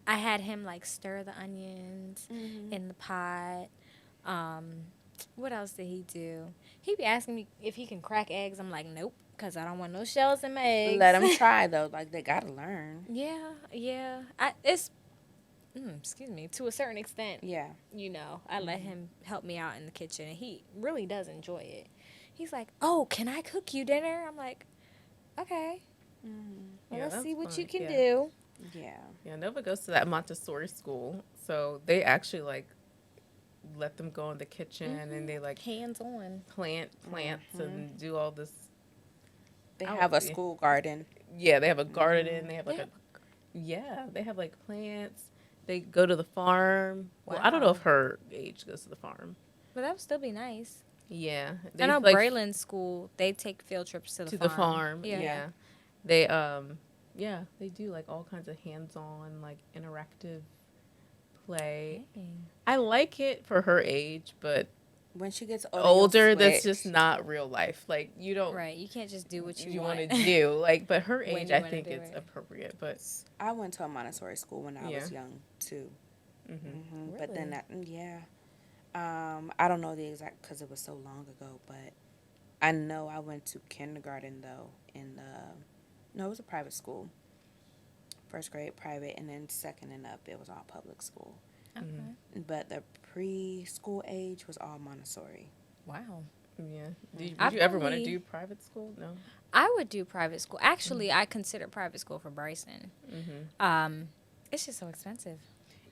I had him, like, stir the onions Mhm. in the pot. What else did he do? He be asking me if he can crack eggs. I'm like, nope, because I don't want no shells in my eggs. Let them try though. Like they gotta learn. Yeah. Excuse me, to a certain extent, Yeah. you know, I let him help me out in the kitchen, and he really does enjoy it. He's like, "Oh, can I cook you dinner?" I'm like, "Okay, Mhm. well, Yeah, let's see that's what you fun. can Yeah. do." Yeah. Yeah, Nova goes to that Montessori school, so they actually like let them go in the kitchen and they like Hands on. plant plants and do all this. They I have a would- school garden. Yeah, they have a garden. They have like They a yeah, they have like plants. They go to the farm. Well, I don't know Wow. if her age goes to the farm. But that would still be nice. Yeah, I know like Braylon School, they take field trips to the to farm. the farm. Yeah. Yeah. They yeah, they do like all kinds of hands-on like interactive play. Dang. I like it for her age, but When she gets older, that's switch. just not real life. Like you don't Right, you can't just do what you, want want to do. Like, but her When age, you I wanna think do it's it. appropriate. But I went to a Montessori school when I Yeah. was young too. mhm. But then Really? I don't know the exact because it was so long ago. But I know I went to kindergarten though in the no, it was a private school. First grade private, and then second and up it was all public school. Okay. But the preschool age was all Montessori. Wow. Yeah. Would I've you ever want to only- do private school? No. I would do private school. Actually, I consider private school for Bryson. Mm-hmm. It's just so expensive.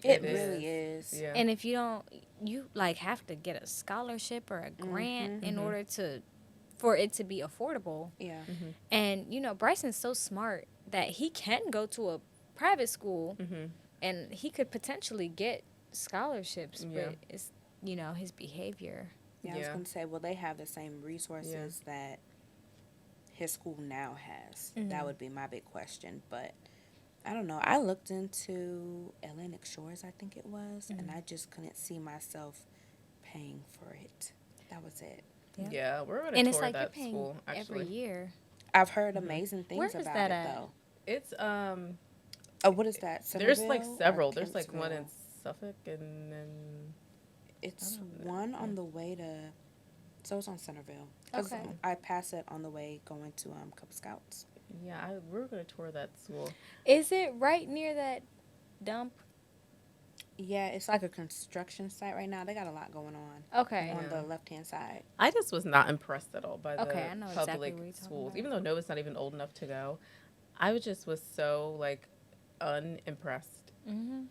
It It really is. Yeah. And if you don't, you like have to get a scholarship or a grant in order for it to be affordable. Yeah. And you know, Bryson's so smart that he can go to a private school Mm-hmm. and he could potentially get scholarships, Yeah. but it's you know his behavior. Yeah, I was Yeah. going to say, well, they have the same resources that his school now has. That would be my big question. But I don't know. I looked into Atlantic Shores, I think it was, and I just couldn't see myself paying for it. That was it. Yeah, we're gonna And tour it's like you're that paying school actually. every year. I've heard amazing things Where is about that it, at? though. It's Oh, what is that? there's like Centerville or several. There's like one in Kempsville? Suffolk and then It's I don't know. one on the way to. So it's on Centerville. 'Cause Okay. I pass it on the way going to Cub Scouts. yeah, we're gonna tour that school. Is it right near that dump? Yeah, it's like a construction site right now. They got a lot going on Okay. on Yeah. the left hand side. I just was not impressed at all by the Okay, I know exactly public what you're talking schools. about. Even though Nova's not even old enough to go, I was so like unimpressed Mm-hmm.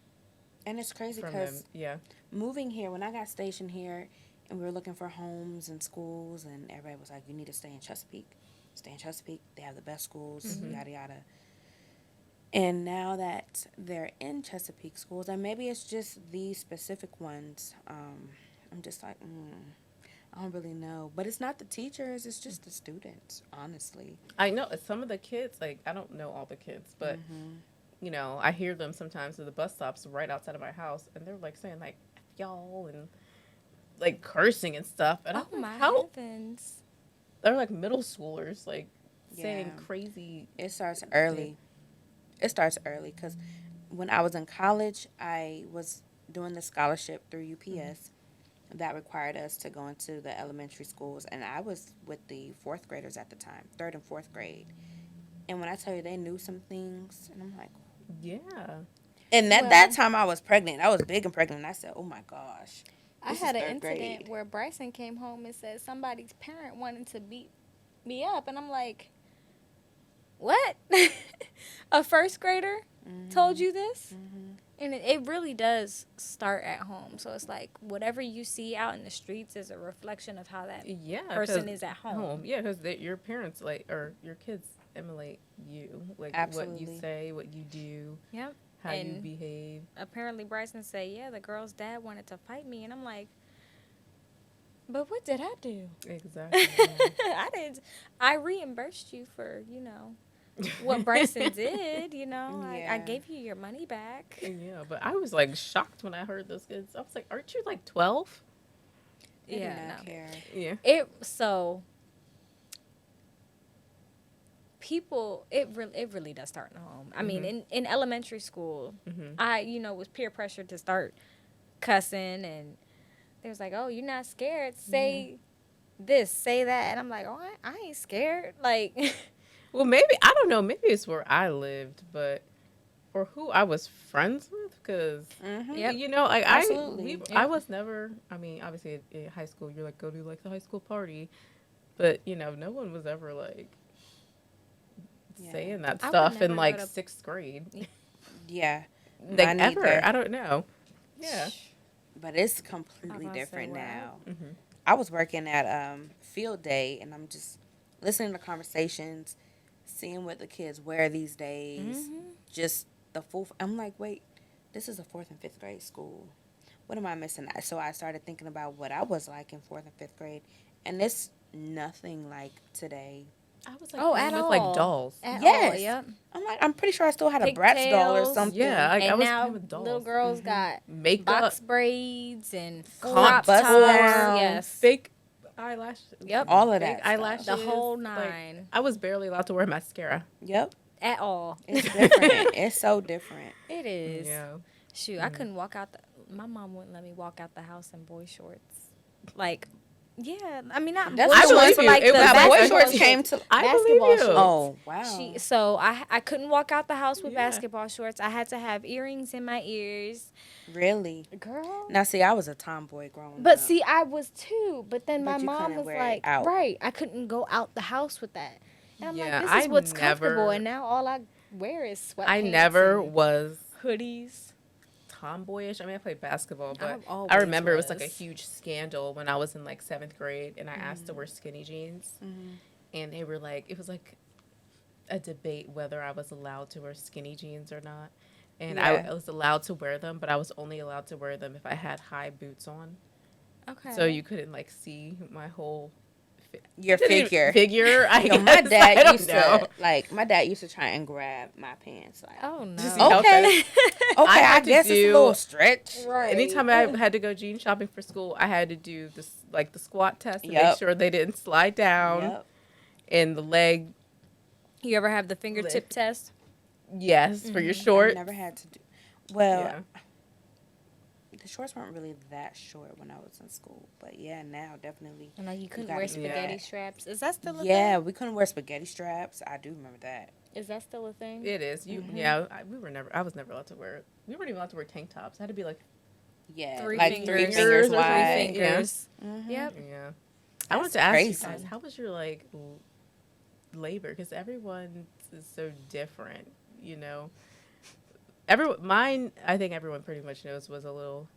And it's crazy from because them. Yeah. moving here, when I got stationed here and we were looking for homes and schools, and everybody was like, you need to stay in Chesapeake. Stay in Chesapeake. They have the best schools, yada, yada. And now that they're in Chesapeake schools, and maybe it's just these specific ones, I'm just like, I don't really know. But it's not the teachers, it's just the students, honestly. I know some of the kids, like, I don't know all the kids, but, you know, I hear them sometimes at the bus stops right outside of my house, and they're, like, saying, like, F y'all, and, like, cursing and stuff. And Oh I'm my like, how? heavens! They're, like, middle schoolers, like, saying Yeah. crazy. It starts early. It starts early because when I was in college, I was doing the scholarship through UPS that required us to go into the elementary schools, and I was with the fourth graders at the time, third and fourth grade. And when I tell you they knew some things, and I'm like, Yeah. and that Well- that time I was pregnant. I was big and pregnant. And I said, oh my gosh. I This had is an third incident grade. where Bryson came home and said somebody's parent wanted to beat me up, and I'm like, "What? A first grader told you this?" And it really does start at home. So it's like whatever you see out in the streets is a reflection of how that Yeah, person 'cause is at home. Yeah, because your parents like or your kids emulate you, like what you Absolutely. say, what you do, Yep. how you And behave. apparently Bryson say, yeah, the girl's dad wanted to fight me. And I'm like, but what did I do? Exactly. Yeah. I did. I reimbursed you for, what Bryson did. I Yeah. gave you your money back. Yeah, but I was like shocked when I heard those kids. I was like, "Aren't you like 12?" They do Yeah, not no. care. Yeah. So people, it really does start in the home. I mean, in elementary school, I was peer pressured to start cussing, and they was like, "Oh, you're not scared? Say this, say that," and I'm like, "Oh, I ain't scared." Like, Well, maybe I don't know. Maybe it's where I lived, but or who I was friends with, because Yep. like Absolutely. I was never. I mean, obviously in high school, you're like go to like the high school party, but no one was ever like Yeah. saying that I would stuff in never like go to- 6th grade, Yeah. like Mine ever. either. I don't know. Yeah. But it's I completely was gonna say, different wow. now. Mhm. I was working at field day, and I'm just listening to conversations, seeing what the kids wear these days. Just the full. I'm like, wait, this is a 4th and 5th grade school. What am I missing? So I started thinking about what I was like in 4th and 5th grade, and it's nothing like today. I was like Oh, playing at with all. like dolls. At all, Yes. yep. I'm like, I'm pretty sure I still had a Bratz doll or Pigtails. something. Yeah, I And was now playing with dolls. little girls got Makeup, box braids and Full crop bust tops. down. Yes. fake eyelash. Yep. All of Fake that. eyelashes. The whole like, nine. I was barely allowed to wear mascara. Yep. At all. It's different. It's so different. It is. Yeah. Shoot, I couldn't walk out. My mom wouldn't let me walk out the house in boy shorts. Like, yeah, I mean not That's boy I the shorts, believe but you. like It the was Now, basketball boy basketball shorts shorts. came to. I basketball believe you. shorts. Oh wow. So I couldn't walk out the house with Yeah. basketball shorts. I had to have earrings in my ears. Really? Girl. Now see, I was a tomboy growing up. But see, I was too. But then my But you mom couldn't was wear it like, out. right, I couldn't go out the house with that. And I'm Yeah, like, this is I what's comfortable. never- And now all I wear is sweatpants. I never and was hoodies. tomboyish. I mean, I played basketball, but I've always I remember it was like a was. huge scandal when I was in like 7th grade and I asked to wear skinny jeans. And they were like, it was like a debate whether I was allowed to wear skinny jeans or not. And Yeah. I was allowed to wear them, but I was only allowed to wear them if I had high boots on. Okay. So you couldn't like see my whole Your figure. Figure. I Yo, guess. my I dad don't used know. to my dad used to try and grab my pants. Like, Oh no. see how okay, I okay, I had to guess it's a do- little stretch. Right. Anytime I had to go jean shopping for school, I had to do this like the squat test to make Yep. sure they didn't slide down Yep. and the leg. You ever have the fingertip Lift. test? Yes, for your I short. never had to do. Well, Yeah. the shorts weren't really that short when I was in school, but yeah, now definitely. I know you couldn't gotta wear do spaghetti that. straps. Is that still a Yeah, thing? we couldn't wear spaghetti straps. I do remember that. Is that still a thing? It is. You. Yeah. I was never allowed to wear it. We weren't even allowed to wear tank tops. It had to be like. Yeah, Three like fingers. 3 fingers Or three wide. fingers. Mhm. Yep. Yeah. I wanted That's to ask crazy. you guys, how was your like labor? Because everyone is so different. Mine. I think everyone pretty much knows was a little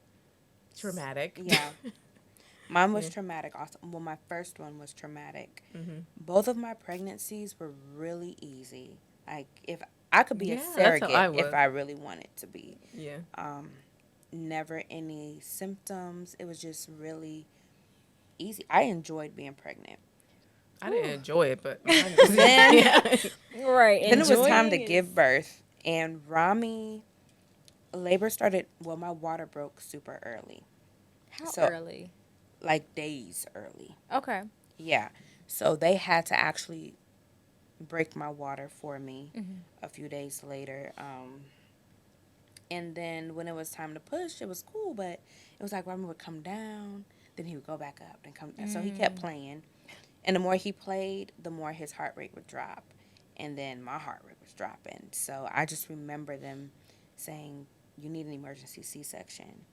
traumatic. Yeah. Mine was Yeah. traumatic also. Well, my first one was traumatic. hmm Both of my pregnancies were really easy. Like, if I could be Yeah, a that's how surrogate I if was. I really wanted to be. Yeah. Never any symptoms. It was just really easy. I enjoyed being pregnant. I didn't enjoy it, but mine was- Then- yeah. Right. Then it was time to enjoying give birth. And Rami, labor started, well, my water broke super early. How So- early? Like days early. Okay. Yeah. So they had to actually break my water for me a few days later. And then when it was time to push, it was cool, but it was like Rami would come down, then he would go back up and come down. So he kept playing. And the more he played, the more his heart rate would drop. And then my heart rate was dropping. So I just remember them saying, you need an emergency C-section.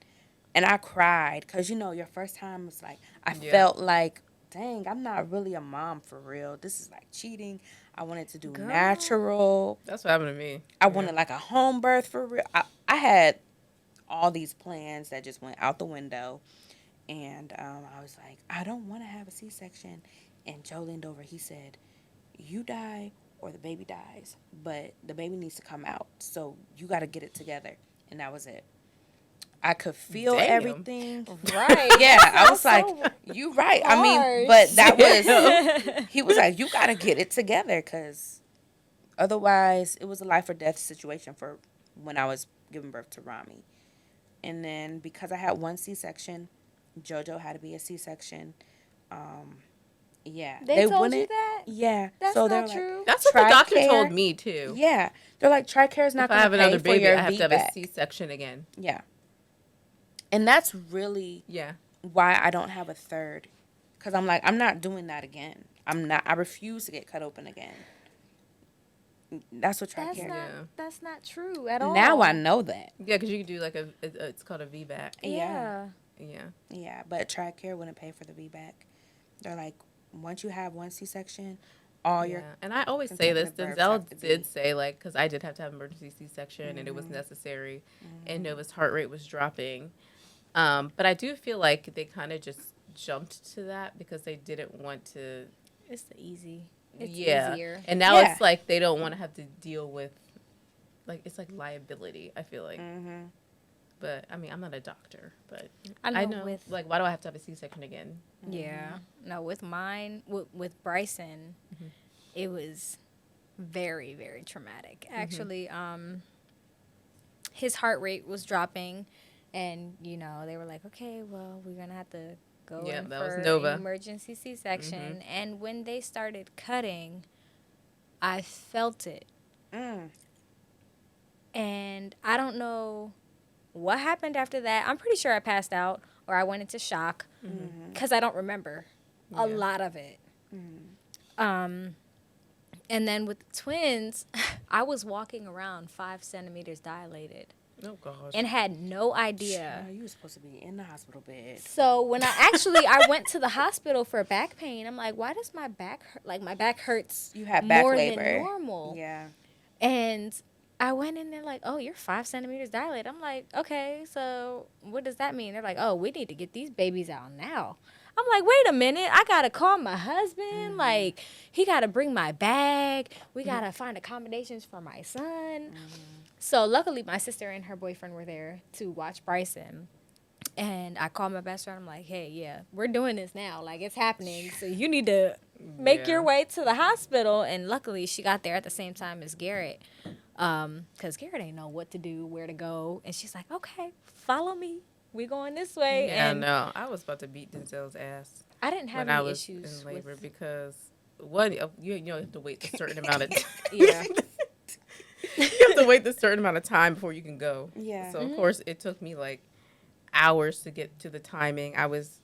And I cried because, your first time was like, I Yeah. felt like, dang, I'm not really a mom for real. This is like cheating. I wanted to do Girl. natural. That's what happened to me. I wanted like a home birth for real. I had all these plans that just went out the window. And I was like, I don't want to have a C-section. And Joe leaned over. He said, you die or the baby dies, but the baby needs to come out. So you got to get it together. And that was it. I could feel Damn. everything. Right. Yeah, I was like, you right. I mean, but that was, he was like, you got to get it together because otherwise it was a life or death situation for when I was giving birth to Rami. And then because I had one C-section, JoJo had to be a C-section. Yeah. They told you wouldn't- that? Yeah. That's so they're not like, true. That's what the doctor TRICARE. told me too. Yeah. They're like, TRICARE is not If going I to have pay another for baby, your I have to have a VBAC. C-section again. Yeah. And that's really Yeah. why I don't have a third. Because I'm like, I'm not doing that again. I refuse to get cut open again. That's what That's TRICARE. not Yeah. that's not true at all. Now I know that. Yeah, because you can do like it's called a VBAC. Yeah. Yeah. Yeah, but TRICARE wouldn't pay for the VBAC. They're like, once you have one C-section, all your Yeah. And I always say this. consecutive births Denzel have to be- did say, like, because I did have to have emergency C-section and it was necessary, and Nova's heart rate was dropping. But I do feel like they kind of just jumped to that because they didn't want to. It's the easy. It's Yeah. easier. And now Yeah. it's like they don't want to have to deal with, like, it's like liability, I feel like. Mm-hmm. But, I mean, I'm not a doctor, but I know with- like, why do I have to have a C-section again? Yeah. No, with mine, with Bryson, it was very, very traumatic. Actually, his heart rate was dropping, and they were like, okay, well, we're gonna have to go Yeah, in that was for Nova. an emergency C-section. And when they started cutting, I felt it, and I don't know what happened after that. I'm pretty sure I passed out or I went into shock because I don't remember a Yeah. lot of it. And then with the twins, I was walking around 5 centimeters dilated Oh, gosh. and had no idea. You were supposed to be in the hospital bed. So when I went to the hospital for back pain, I'm like, why does my back hurt? Like my back hurts You had back more labor. than normal. Yeah. And I went in there like, oh, you're 5 centimeters dilated. I'm like, okay, so what does that mean? They're like, oh, we need to get these babies out now. I'm like, wait a minute. I got to call my husband. Like, he got to bring my bag. We got to find accommodations for my son. So luckily, my sister and her boyfriend were there to watch Bryson. And I called my best friend. I'm like, hey, yeah, we're doing this now. Like, it's happening. So you need to make your Yeah. way to the hospital. And luckily, she got there at the same time as Garrett. Because Garrett ain't know what to do, where to go. And she's like, okay, follow me. We going this way. Yeah, and no, I was about to beat Denzel's ass I didn't have when I any was issues in labor with because one, you have to wait a certain amount of yeah. you have to wait a certain amount of time before you can go. Yeah. So of course it took me like hours to get to the timing. I was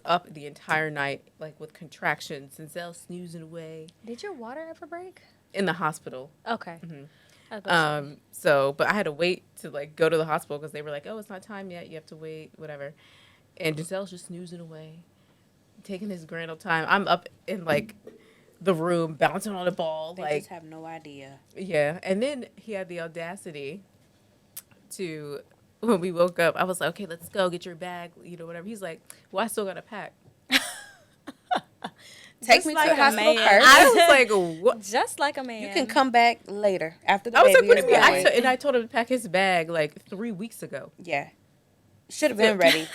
up the entire night like with contractions, Denzel snoozing away Did your water ever break? in the hospital. Okay. Mhm. I was about to say. But I had to wait to like go to the hospital because they were like, oh, it's not time yet. You have to wait, whatever. And Giselle's just snoozing away, taking his grand old time. I'm up in like the room bouncing on the ball, They like just have no idea. yeah. And then he had the audacity to when we woke up, I was like, okay, let's go get your bag, whatever. He's like, well, I still gotta pack. Take Just me like to a the hospital man. first. I was like, what? Just like a man. You can come back later after the I was baby like, what do is you mean? born. I told him to pack his bag like 3 weeks ago. Yeah. Should have been ready.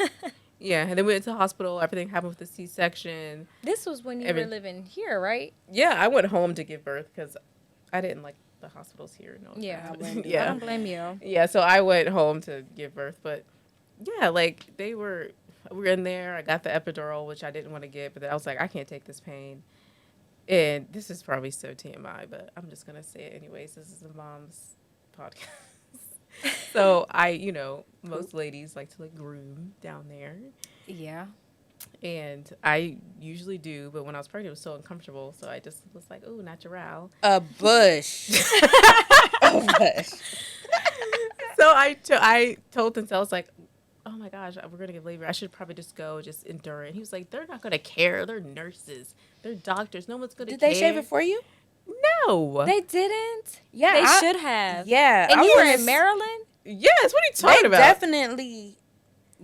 Yeah, and then we went to the hospital. Everything happened with the C-section. This was when you Every- were living here, right? Yeah, I went home to give birth because I didn't like the hospitals here. No, Yeah. blame you. I yeah, don't blame you. yeah. So I went home to give birth, but yeah, like we were in there. I got the epidural, which I didn't want to get, but then I was like, I can't take this pain. And this is probably so TMI, but I'm just gonna say it anyways. This is a mom's podcast. So most ladies like to like groom down there. Yeah. And I usually do, but when I was pregnant, it was so uncomfortable. So I just was like, "Ooh, natural." A bush. A bush. So I told Denzel, I was like, "Oh my gosh, we're gonna give labor. I should probably just go, just endure it." And he was like, "They're not gonna care. They're nurses. They're doctors. No one's gonna Did care." they shave it for you? No. They didn't. Yeah, They I- should have. Yeah, And I you were wanna in Maryland. Yes. What are you They talking about? definitely.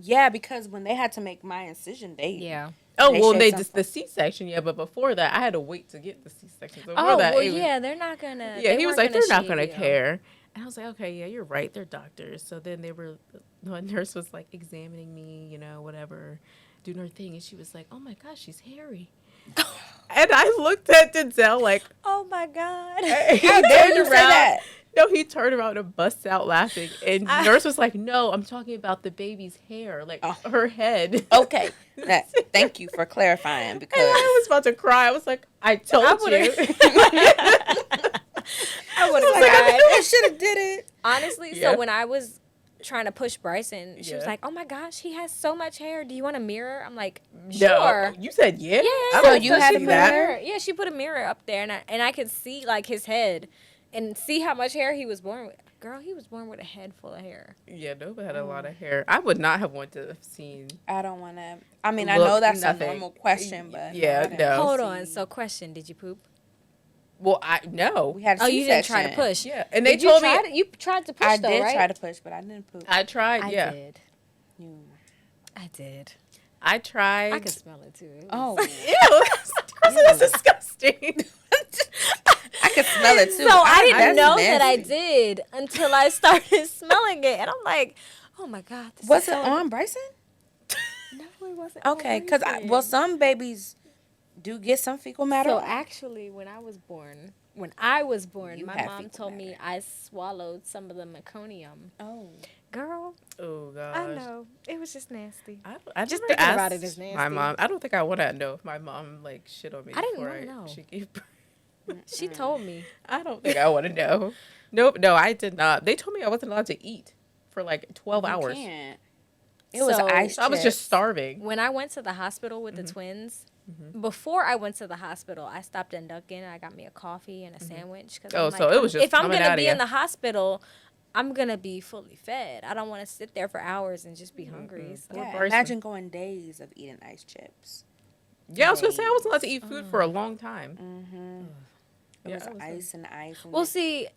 Yeah, because when they had to make my incision, they Yeah. Oh they well, shaved they some just the C-section, yeah. But before that, I had to wait to get the C-section. So before Oh that, well, it was- yeah. They're not gonna. Yeah, they he was weren't like, they're not shave gonna you. care. And I was like, okay, yeah, you're right. They're doctors. So then the nurse was like examining me, whatever, doing her thing, and she was like, oh my gosh, she's hairy. And I looked at Denzel like, Oh my God. he How dare turned you say around. that? No, he turned around and busts out laughing. And the nurse was like, no, I'm talking about the baby's hair, like Oh. her head. Okay, thank you for clarifying And because I was about to cry. I was like, I told you. I would have like, cried. I should have did it. Honestly, Yeah. so when I was trying to push Bryson, she was Yeah. like, "Oh my gosh, he has so much hair. Do you want a mirror?" I'm like, No. "Sure." You said yeah? Yeah. I So don't you know if had she a did mirror? Yeah, she put a mirror up there, and I could see like his head, and see how much hair he was born with. Girl, he was born with a head full of hair. Yeah, Nova had a lot of hair. I would not have wanted to have seen. I don't want to. I mean, I Look, know that's nothing. a normal question, but Yeah, I didn't no. Hold see- on. So, question: did you poop? Well, I no. we had a Oh, you didn't try to C-section. push. Yeah, and they Did you told try me to- you tried to push. I though, did right? try to push, but I didn't poop. I tried. I Yeah, did. You- I did. I tried. I could smell it too. It was- Oh, Ew, Kristen, that's disgusting. I could smell it too. So I didn't that's know that I nasty. did until I started smelling it, and I'm like, "Oh my God!" This Was is it so- on Bryson? No, it wasn't. Okay, because some babies do get some fecal matter. So actually, when I was born, You my had mom fecal told me matter. I swallowed some of the meconium. oh, Girl, Oh gosh. I know it was just nasty. I Just never thinking about asked it is nasty. My mom. I don't think I want to know if my mom like shit on me. I didn't before wanna know. She gave birth. She told me. I don't think I want to know. Nope. No, I did not. They told me I wasn't allowed to eat for like 12 you hours. can't. It was So- ice. So I was just chips. starving. When I went to the hospital with the twins, before I went to the hospital, I stopped in Dunkin'. I got me a coffee and a sandwich. 'Cause Oh, I'm so like, it was just if I'm coming gonna outta be in ya. the hospital, I'm gonna be fully fed. I don't want to sit there for hours and just be hungry. So. Yeah, Bryson. imagine going days of eating ice chips. Yeah, I was gonna say I wasn't allowed to eat food for a long time. It Yeah, was I was ice and ice. And Well, see,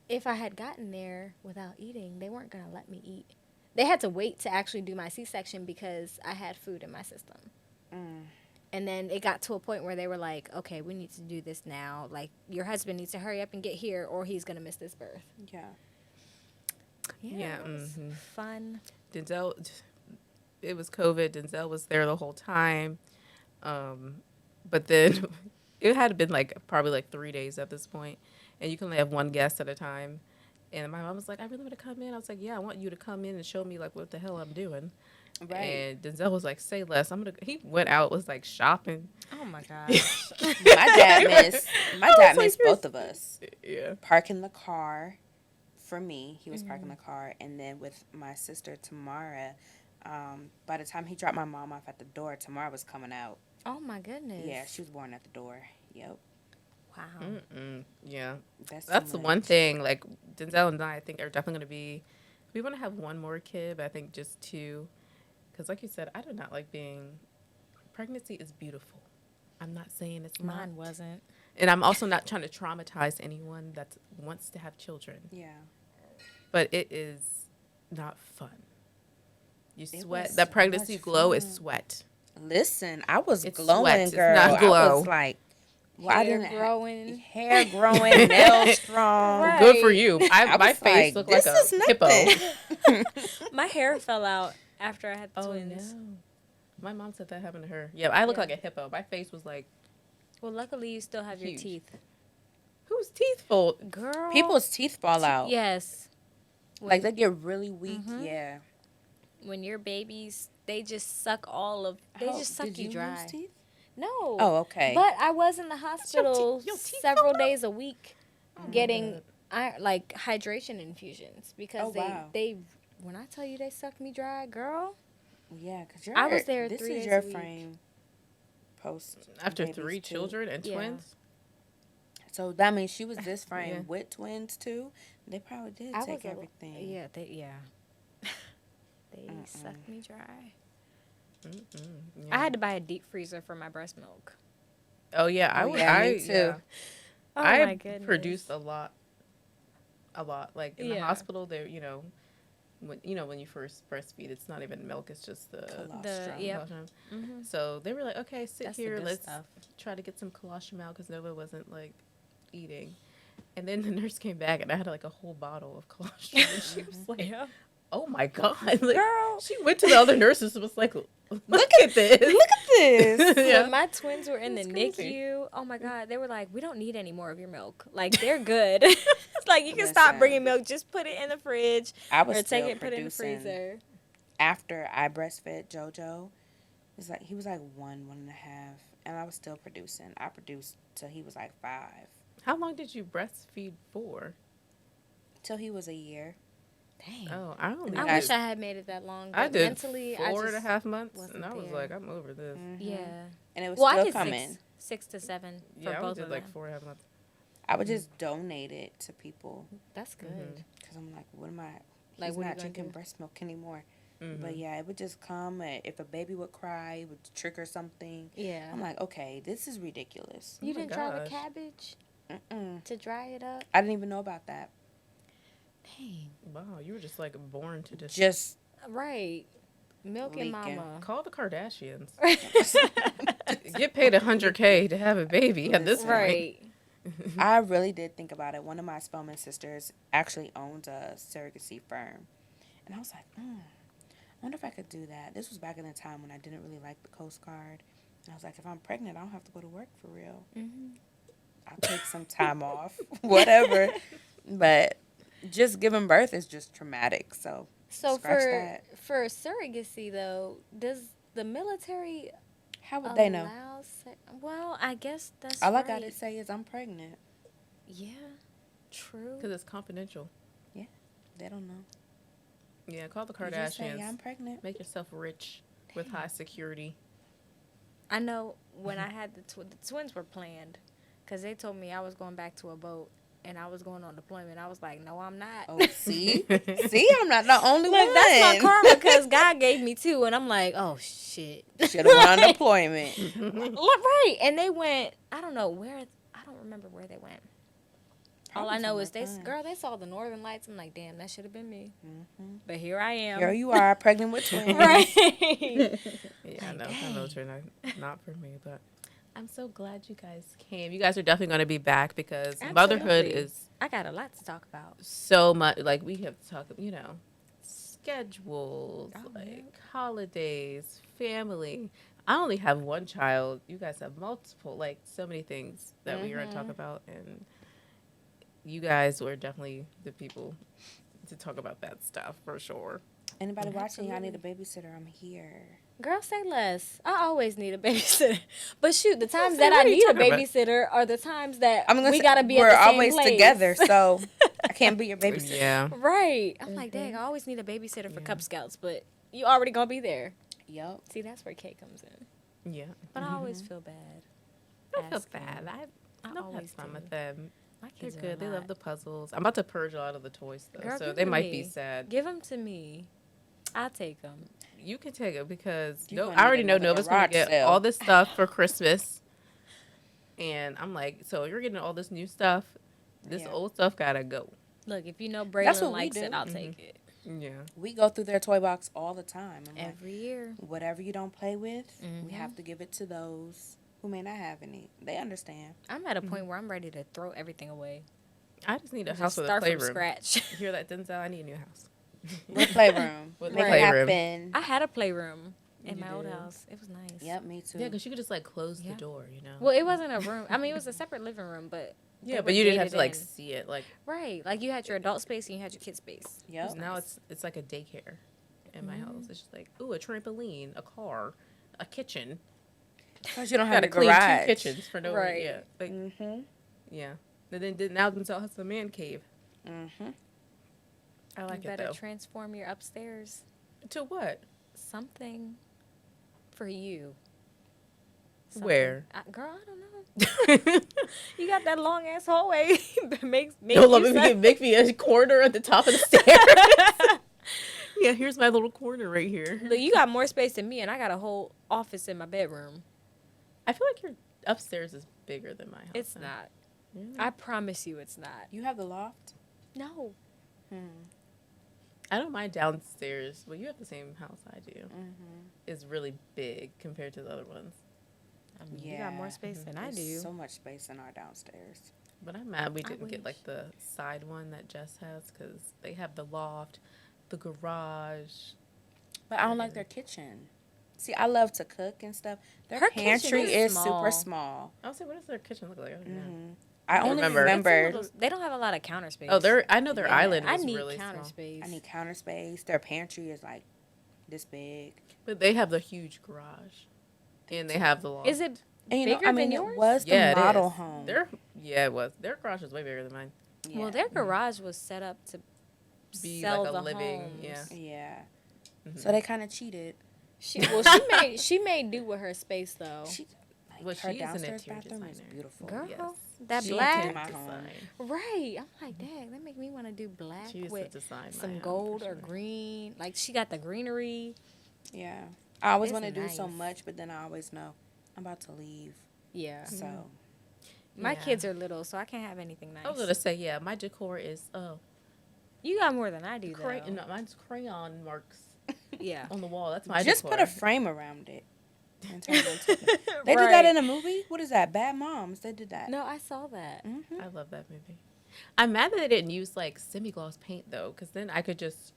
if I had gotten there without eating, they weren't gonna let me eat. They had to wait to actually do my C-section because I had food in my system. And then it got to a point where they were like, "Okay, we need to do this now. Like, your husband needs to hurry up and get here, or he's gonna miss this birth." yeah. Yeah, it was fun. Denzel, it was COVID. Denzel was there the whole time. But then it had been like probably like 3 days at this point, and you can only have one guest at a time. And my mom was like, I really want to come in. I was like, yeah, I want you to come in and show me like what the hell I'm doing. Right. And Denzel was like, say less. He went out, was like shopping. Oh my gosh. My dad missed. My dad like, missed you're- both of us. Yeah. Parking the car. For me, he was parking the car, and then with my sister Tamara. By the time he dropped my mom off at the door, Tamara was coming out. Oh my goodness. Yeah, she was born at the door. Yep. Wow. Yeah. That's That's too the one much. thing. Like Denzel and I think are definitely going to be. We want to have one more kid, but I think just two, because like you said, I do not like being. Pregnancy is beautiful. I'm not saying it's not, Mine wasn't. and I'm also not trying to traumatize anyone that wants to have children. Yeah. But it is not fun. You It sweat. was That so pregnancy much glow is fun. sweat. Listen, I was It's glowing, sweat, it's girl. not I glow. was like, well, I Hair didn't growing. hair growing, nails strong. Right. Good for you. I My was face like, looked this like a is hippo. nothing. My hair fell out after I had the Oh twins. no. My mom said that happened to her. Yeah, I look Yeah. like a hippo. My face was like, Well, luckily you still have your Huge. teeth. whose teeth full? Girl. People's teeth fall out. Yes. Like they get really weak. Mhm. Yeah. When your babies, they just suck they How- just suck did you dry. lose teeth? No. Oh, okay. But I was in the hospital your teeth several fell out? days a week getting like hydration infusions because Oh, wow. they when I tell you they sucked me dry, girl. Yeah, because I was there This 3 is days your a week. frame. Post After babies, 3 too. children and Yeah. twins? So that means she was this frame Yeah. with twins too. They probably did I take was everything. Yeah. They sucked me dry. Yeah. I had to buy a deep freezer for my breast milk. Oh yeah, I Oh, would. yeah, I me too. yeah. Oh I my goodness. produced a lot. Like in the Yeah. hospital, they, when you first breastfeed, it's not even milk; it's just the Colostrum. Yep. colostrum. Mm-hmm. So they were like, okay, sit That's the here, good let's stuff. try to get some colostrum out because Nova wasn't like eating. And then the nurse came back and I had like a whole bottle of colostrum, and she was like, Yeah. "Oh my god!" Like, Girl. she went to the other nurses and was like, "Look at this." Look at this. Yeah. When my twins were in the That's crazy. NICU, oh my God, they were like, we don't need any more of your milk. Like, they're good. It's like, you can stop Listen. bringing milk. Just put it in the fridge I was or take still it, put it in the producing freezer. after I breastfed JoJo. It's like he was like 1.5, and I was still producing. I produced till he was like 5, How long did you breastfeed for? till he was a year. Dang. Oh, I only. I I wish I had made it that long. But I did mentally, I 4.5 months, wasn't and I was there. like, I'm over this. Yeah. And it was Well, I still did coming. 6 to 7 for Yeah, I both did of like them. 4.5 months. I would just donate it to people That's good. Mhm. because I'm like, what am I? Like, He's what are not you gonna drinking do? breast milk anymore. Mhm. But yeah, it would just come. If a baby would cry, it would trigger something. Yeah. I'm like, okay, this is ridiculous. You Oh my didn't try the gosh. cabbage Mm-mm. to dry it up? I didn't even know about that. Dang. Wow, you were just like born to just Just Right. Milk and Leaking. mama. call the Kardashians. Get paid $100K to have a baby at this point. Right. I really did think about it. One of my Spelman sisters actually owns a surrogacy firm. And I was like, I wonder if I could do that. This was back in the time when I didn't really like the Coast Guard. And I was like, if I'm pregnant, I don't have to go to work for real. Mm-hmm. I'll take some time off, whatever. But just giving birth is just traumatic. So So Scratch that. for surrogacy though, does the military how would they know? allow well, I guess that's All I right. gotta say is I'm pregnant. Yeah. True. Because it's confidential. They don't know. Yeah, call the You just say, Kardashians. yeah, I'm pregnant. Make yourself rich with high security. I know when I had the twins were planned cuz they told me I was going back to a boat and I was going on deployment. I was like, "No, I'm not." Oh, see? See, I'm not the only Look, one. that's my karma cuz God gave me 2 and I'm like, "Oh shit." Should have went on deployment. Right. And they went, I don't know where, I don't remember where they went. All I Probably know is somewhere fun. they saw the northern lights. I'm like, damn, that should have been me. Mhm. But here I am. Here you are, pregnant with twins. Right. Yeah, no, Dang. military, not for me. But I'm so glad you guys came. You guys are definitely going to be back because motherhood Absolutely. is I got a lot to talk about. so much. Like, we have to talk, schedules, Oh, like yeah. holidays, family. I only have one child. You guys have multiple, like so many things that we are going to talk about. And you guys were definitely the people to talk about that stuff for sure. Anybody watching, y'all need a babysitter, I'm here. Girl, say less. I always need a babysitter. But shoot, the times say, that what I are you need a talking about? babysitter are the times that I'm gonna we say, got to be we're at the same always place. together, so I can't be your babysitter. Yeah. Right. I'm like, dang, I always need a babysitter for Yeah. Cub Scouts, but you already going to be there. Yup. See, that's where Kay comes in. Yeah. But I always feel bad. I don't feel asking. bad. I don't have always fun do. with them. My They're kids are good. a They lot. love the puzzles. I'm about to purge a lot of the toys though, Girl, so give they them to might me. be sad. Give them to me. I'll take them. You can take it because You no, gonna I need already know another Nova's gonna garage get sale. all this stuff for Christmas, and I'm like, so you're getting all this new stuff. This Yeah. old stuff gotta go. Look, if you know That's Braylon what we likes do. it, I'll Mhm. take it. Yeah. We go through their toy box all the time. I'm like, Every year. whatever you don't play with, we Mhm. have to give it to those who may not have any. They understand. I'm at a point where I'm ready to throw everything away. I just need a Just house with a start from playroom. scratch. You hear that, Denzel? I need a new house. With playroom. With Make playroom. it happen. I had a playroom in You my old did? house. It was nice. Yep, me too. Yeah, because you could just like close Yeah. the door, you know. Well, it wasn't a room. I mean, it was a separate living room, but they yeah, were but you didn't have gated to like in. see it. Like Right. Like you had your adult space and you had your kid space. Yep. now, it's like a daycare in my house. It's just like, ooh, a trampoline, a car, a kitchen. Because you don't have Gotta a clean garage. 2 kitchens for no Right. reason. Yeah, like, Mm-hmm. yeah. And then now Denzel has a man cave. Mm-hmm. I like You it better though. transform your upstairs. To what? Something for you. Something. Where? Girl, I don't know. You got that long ass hallway. makes Don't let you me sad. make me a corner at the top of the stairs. Yeah, here's my little corner right here. Look, you got more space than me, and I got a whole office in my bedroom. I feel like your upstairs is bigger than my house. It's now. not. I promise you, it's not. You have the loft? No. I don't mind downstairs. Well, you have the same house I do. It's really big compared to the other ones. I mean, you got more space than I There's do. so much space in our downstairs. But I'm mad we I didn't get wish. like the side one that Jess has because they have the loft, the garage. But I don't like their kitchen. See, I love to cook and stuff. Their Her kitchen pantry is is small. super small. I was like, what does their kitchen look like? I don't know. I don't only remember. remember. They don't have a lot of counter space. Oh, I know their Yeah. island I was need really counter small. space. I need counter space. Their pantry is like this big. But they have the huge garage, and they have the loft. Is it And you know, bigger I mean, than yours? it was the Yeah, it model is. home. It was. Their garage was way bigger than mine. Yeah. Well, their garage was set up to Be sell like a the living, homes. yeah. Yeah. Mm-hmm. So they kind of cheated. She made do with her space though. She, like, Well, her she's an downstairs interior bathroom is designer. beautiful. Girl, Yes. that She black, did My design. home. right? I'm like, dang, that make me want to do black She used to with design my some home, gold for or sure. green. Like she got the greenery. Yeah. I always It's want to do so nice. much, but then I always know I'm about to leave. Yeah. So My Yeah. kids are little, so I can't have anything nice. I was gonna say, yeah, my decor is You got more than I do, though. no, mine's crayon marks Yeah. on the wall. That's my just decor. put a frame around it. And turn it into They did that in a movie? What is that? Bad Moms. They did that. No, I saw that. Mm-hmm. I love that movie. I'm mad that they didn't use like semi-gloss paint though, because then I could just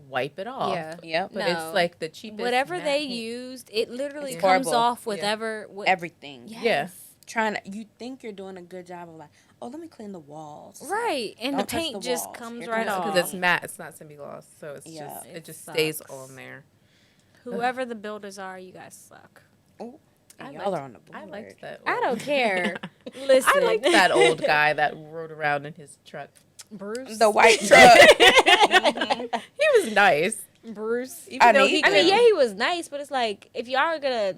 wipe it off. Yeah. Yep. But No. it's like the cheapest. Whatever matte they paint. used, it literally It's comes horrible. off Yeah. whatever. Everything. Yes. Yeah. Trying to, you think you're doing a good job of like, oh, let me clean the walls. Right, and the Don't touch paint the just walls. comes Here right comes the off. Because it's matte, it's not semi-gloss, so it's Yeah. just It it just stays sucks. on there. Whoever the builders are, you guys suck. Oh, I y'all liked- are on the board. I liked that. I old- don't care. Listen, I liked that old guy that rode around in his truck. Bruce. The white truck. He was nice. Bruce. Even I though mean, he he I mean, could- yeah, he was nice, but it's like if y'all are gonna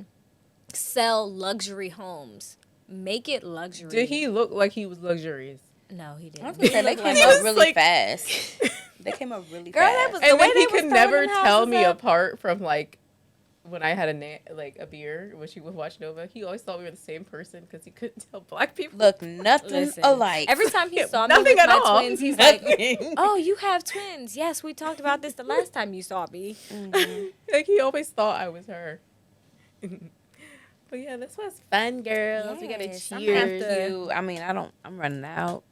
sell luxury homes, make it luxury. Did he look like he was luxurious? No, he I was didn't. gonna say, they looked came like- up He was really like- fast. They came up really Girl, that fast. was- And The way then he they was could throwing never them tell houses me up. apart from like when I had a beer when she would watch Nova. He always thought we were the same person because he couldn't tell black people. Look, nothing Listen, alike. Every time he saw me Nothing with at my all. twins, he's like, Nothing. "Oh, you have twins? Yes, we talked about this the last time you saw me." Like he always thought I was her. But yeah, this was fun, girls. We gotta Yes, I'm cheers. gonna have to- I mean, I'm running out.